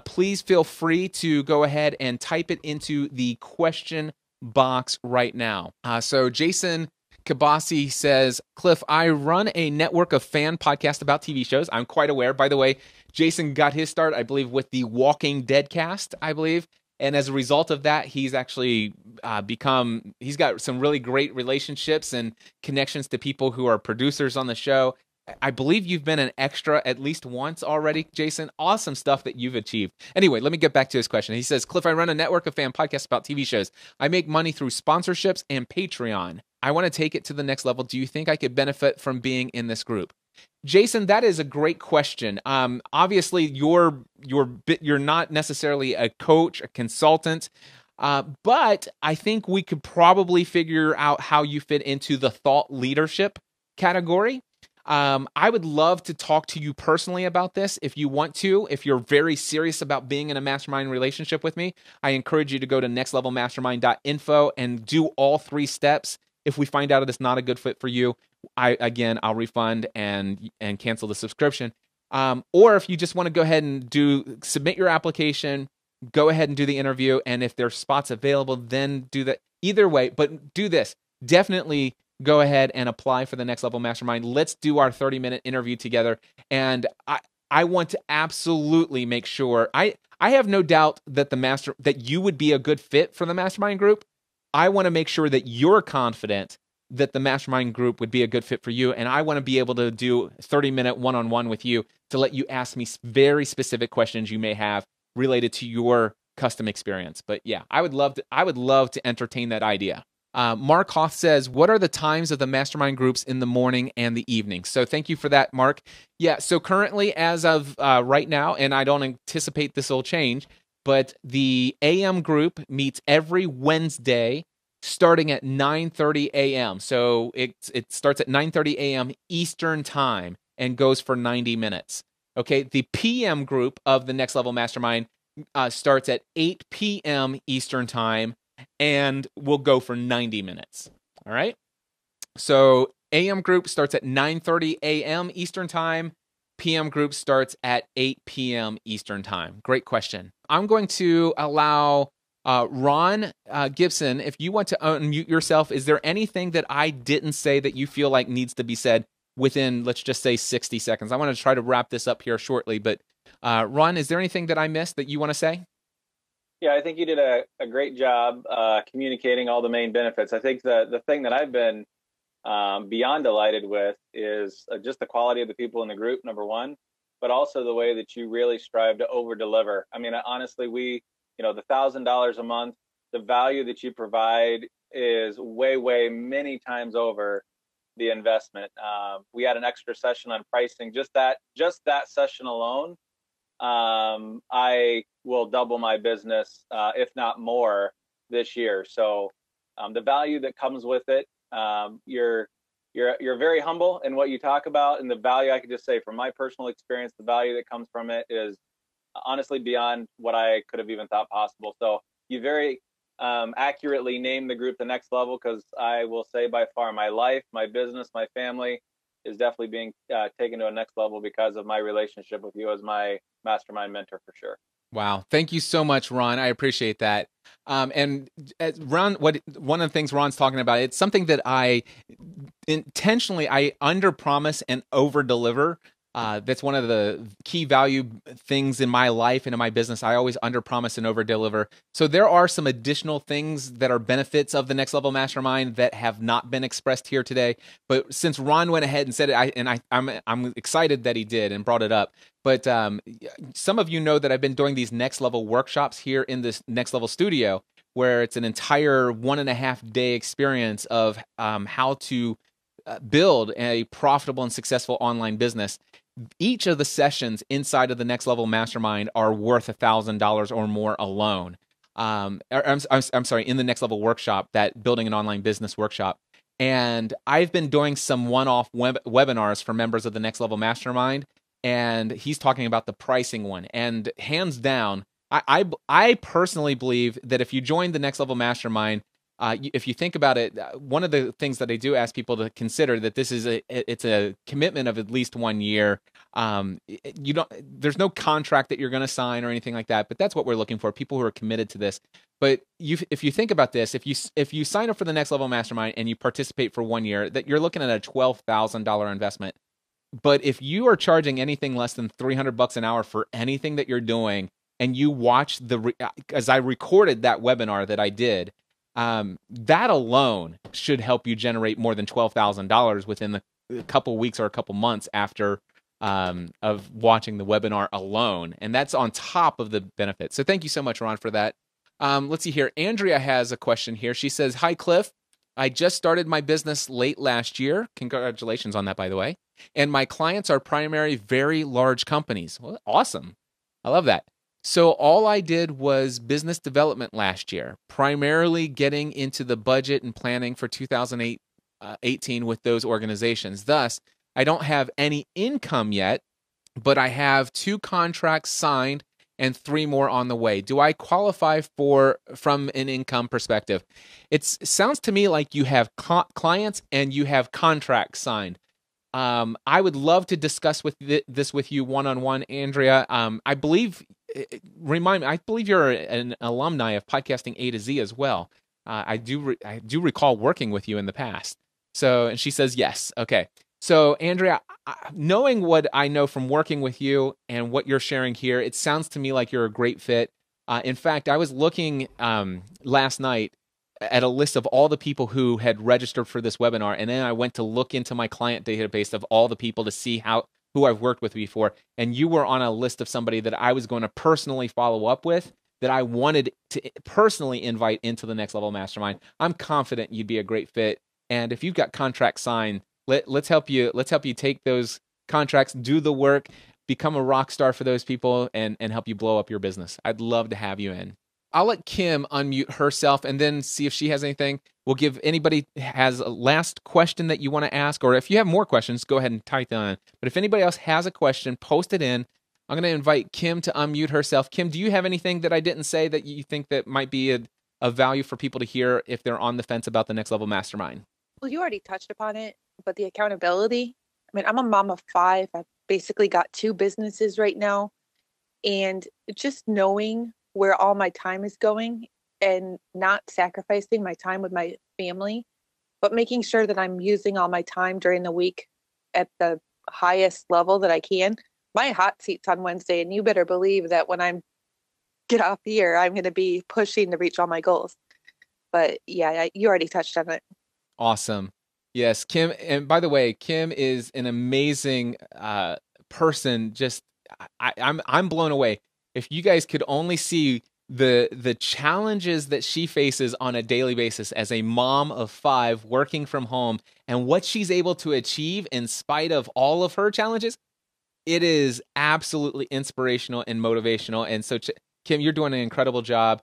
please feel free to go ahead and type it into the question box right now. So Jason Kabasi says, Cliff, I run a network of fan podcasts about TV shows. I'm quite aware. By the way, Jason got his start, I believe, with the Walking Dead cast, I believe. And as a result of that, he's actually he's got some really great relationships and connections to people who are producers on the show. I believe you've been an extra at least once already, Jason. Awesome stuff that you've achieved. Anyway, let me get back to his question. He says, Cliff, I run a network of fan podcasts about TV shows. I make money through sponsorships and Patreon. I want to take it to the next level. Do you think I could benefit from being in this group? Jason, that is a great question. Obviously, you're not necessarily a coach, a consultant, but I think we could probably figure out how you fit into the thought leadership category. I would love to talk to you personally about this if you want to. If you're very serious about being in a mastermind relationship with me, I encourage you to go to nextlevelmastermind.info and do all 3 steps. If we find out that it's not a good fit for you, I'll refund and cancel the subscription. Or if you just want to go ahead and submit your application, go ahead and do the interview. And if there's spots available, then do that. Either way, but do this. Definitely go ahead and apply for the Next Level Mastermind. Let's do our 30-minute interview together. And I want to absolutely make sure. I have no doubt that that you would be a good fit for the mastermind group. I want to make sure that you're confident that the mastermind group would be a good fit for you. And I want to be able to do a 30-minute one-on-one with you to let you ask me very specific questions you may have related to your custom experience. But yeah, I would love to entertain that idea. Mark Hoff says, what are the times of the mastermind groups in the morning and the evening? So thank you for that, Mark. Yeah, so currently as of right now, and I don't anticipate this will change, but the AM group meets every Wednesday starting at 9:30 a.m. So it starts at 9:30 a.m. Eastern time and goes for 90 minutes. Okay, the PM group of the Next Level Mastermind starts at 8 p.m. Eastern time and will go for 90 minutes. All right? So AM group starts at 9:30 a.m. Eastern time. PM group starts at 8 p.m. Eastern time. Great question. I'm going to allow Ron Gibson, if you want to unmute yourself, is there anything that I didn't say that you feel like needs to be said within, let's just say, 60 seconds? I want to try to wrap this up here shortly, but Ron, is there anything that I missed that you want to say? Yeah, I think you did a great job communicating all the main benefits. I think the thing that I've been beyond delighted with is just the quality of the people in the group, number one, but also the way that you really strive to over deliver. I mean, honestly, the $1,000 a month, the value that you provide is way many times over the investment. We had an extra session on pricing, just that session alone. I will double my business, if not more, this year. So the value that comes with it. You're very humble in what you talk about, and the value, I could just say from my personal experience, the value that comes from it is honestly beyond what I could have even thought possible. So you very accurately name the group The Next Level, because I will say by far my life, my business, my family is definitely being taken to a next level because of my relationship with you as my mastermind mentor, for sure. Wow. Thank you so much, Ron. I appreciate that. And Ron, one of the things Ron's talking about, it's something that I under promise and over deliver. That's one of the key value things in my life and in my business. I always under promise and over deliver. So there are some additional things that are benefits of the Next Level Mastermind that have not been expressed here today. But since Ron went ahead and said it, I'm excited that he did and brought it up. But some of you know that I've been doing these Next Level workshops here in this Next Level studio, where it's an entire 1.5 day experience of how to build a profitable and successful online business. Each of the sessions inside of the Next Level Mastermind are worth $1,000 or more alone. I'm sorry, in the Next Level workshop, that building an online business workshop. And I've been doing some one-off webinars for members of the Next Level Mastermind, and he's talking about the pricing one. And hands down, I personally believe that if you join the Next Level Mastermind, if you think about it, one of the things that I do ask people to consider, that this is it's a commitment of at least 1 year. There's no contract that you're going to sign or anything like that, but that's what we're looking for, people who are committed to this. But if you think about this, if you sign up for the Next Level Mastermind and you participate for 1 year, that you're looking at a $12,000 investment. But if you are charging anything less than $300 an hour for anything that you're doing, and you watch as I recorded that webinar that I did, that alone should help you generate more than $12,000 within a couple weeks or a couple months after of watching the webinar alone. And that's on top of the benefits. So thank you so much, Ron, for that. Let's see here. Andrea has a question here. She says, "Hi, Cliff. I just started my business late last year." Congratulations on that, by the way. "And my clients are primarily very large companies." Well, awesome. I love that. "So all I did was business development last year, primarily getting into the budget and planning for 2018 with those organizations. Thus, I don't have any income yet, but I have 2 contracts signed and 3 more on the way. Do I qualify from an income perspective?" It sounds to me like you have clients and you have contracts signed. I would love to discuss this with you one-on-one, Andrea. I believe you're an alumni of Podcasting A to Z as well. I do recall working with you in the past. So, and she says yes. Okay. So, Andrea, knowing what I know from working with you and what you're sharing here, it sounds to me like you're a great fit. In fact, I was looking last night at a list of all the people who had registered for this webinar, and then I went to look into my client database of all the people to see who I've worked with before, and you were on a list of somebody that I was going to personally follow up with, that I wanted to personally invite into the Next Level Mastermind. I'm confident you'd be a great fit, and if you've got contracts signed, let's help you take those contracts, do the work, become a rock star for those people, and help you blow up your business. I'd love to have you in. I'll let Kim unmute herself and then see if she has anything. We'll give anybody has a last question that you want to ask, or if you have more questions, go ahead and type them in. But if anybody else has a question, post it in. I'm going to invite Kim to unmute herself. Kim, do you have anything that I didn't say that you think that might be a value for people to hear if they're on the fence about the Next Level Mastermind? Well, you already touched upon it, but the accountability. I mean, I'm a mom of 5. I've basically got 2 businesses right now. And just knowing where all my time is going and not sacrificing my time with my family, but making sure that I'm using all my time during the week at the highest level that I can. My hot seat's on Wednesday, and you better believe that when I get off here, I'm going to be pushing to reach all my goals. But yeah, you already touched on it. Awesome. Yes, Kim. And by the way, Kim is an amazing person. Just I'm blown away. If you guys could only see the challenges that she faces on a daily basis as a mom of 5 working from home, and what she's able to achieve in spite of all of her challenges, it is absolutely inspirational and motivational. And so, Kim, you're doing an incredible job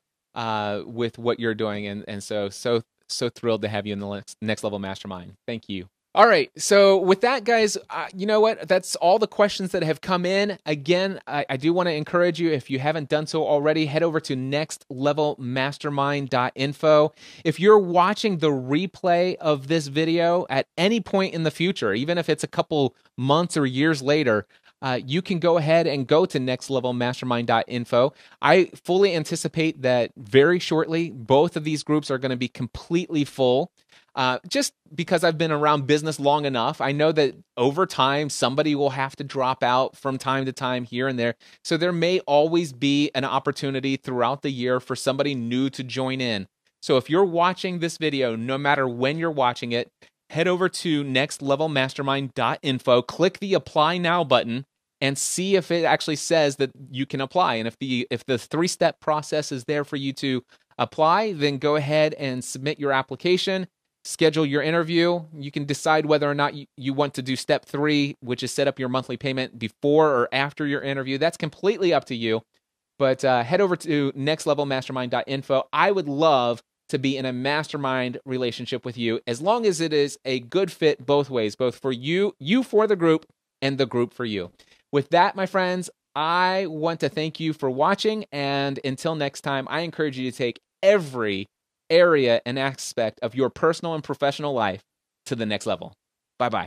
with what you're doing, and so so thrilled to have you in the Next Level Mastermind. Thank you. All right. So with that, guys, you know what? That's all the questions that have come in. Again, I do want to encourage you, if you haven't done so already, head over to nextlevelmastermind.info. If you're watching the replay of this video at any point in the future, even if it's a couple months or years later, you can go ahead and go to nextlevelmastermind.info. I fully anticipate that very shortly, both of these groups are going to be completely full. Just because I've been around business long enough, I know that over time, somebody will have to drop out from time to time here and there. So there may always be an opportunity throughout the year for somebody new to join in. So if you're watching this video, no matter when you're watching it, head over to nextlevelmastermind.info, click the Apply Now button, and see if it actually says that you can apply. And if the 3-step process is there for you to apply, then go ahead and submit your application. Schedule your interview. You can decide whether or not you want to do step 3, which is set up your monthly payment before or after your interview. That's completely up to you. But head over to nextlevelmastermind.info. I would love to be in a mastermind relationship with you, as long as it is a good fit both ways, both for you for the group, and the group for you. With that, my friends, I want to thank you for watching. And until next time, I encourage you to take every area and aspect of your personal and professional life to the next level. Bye-bye.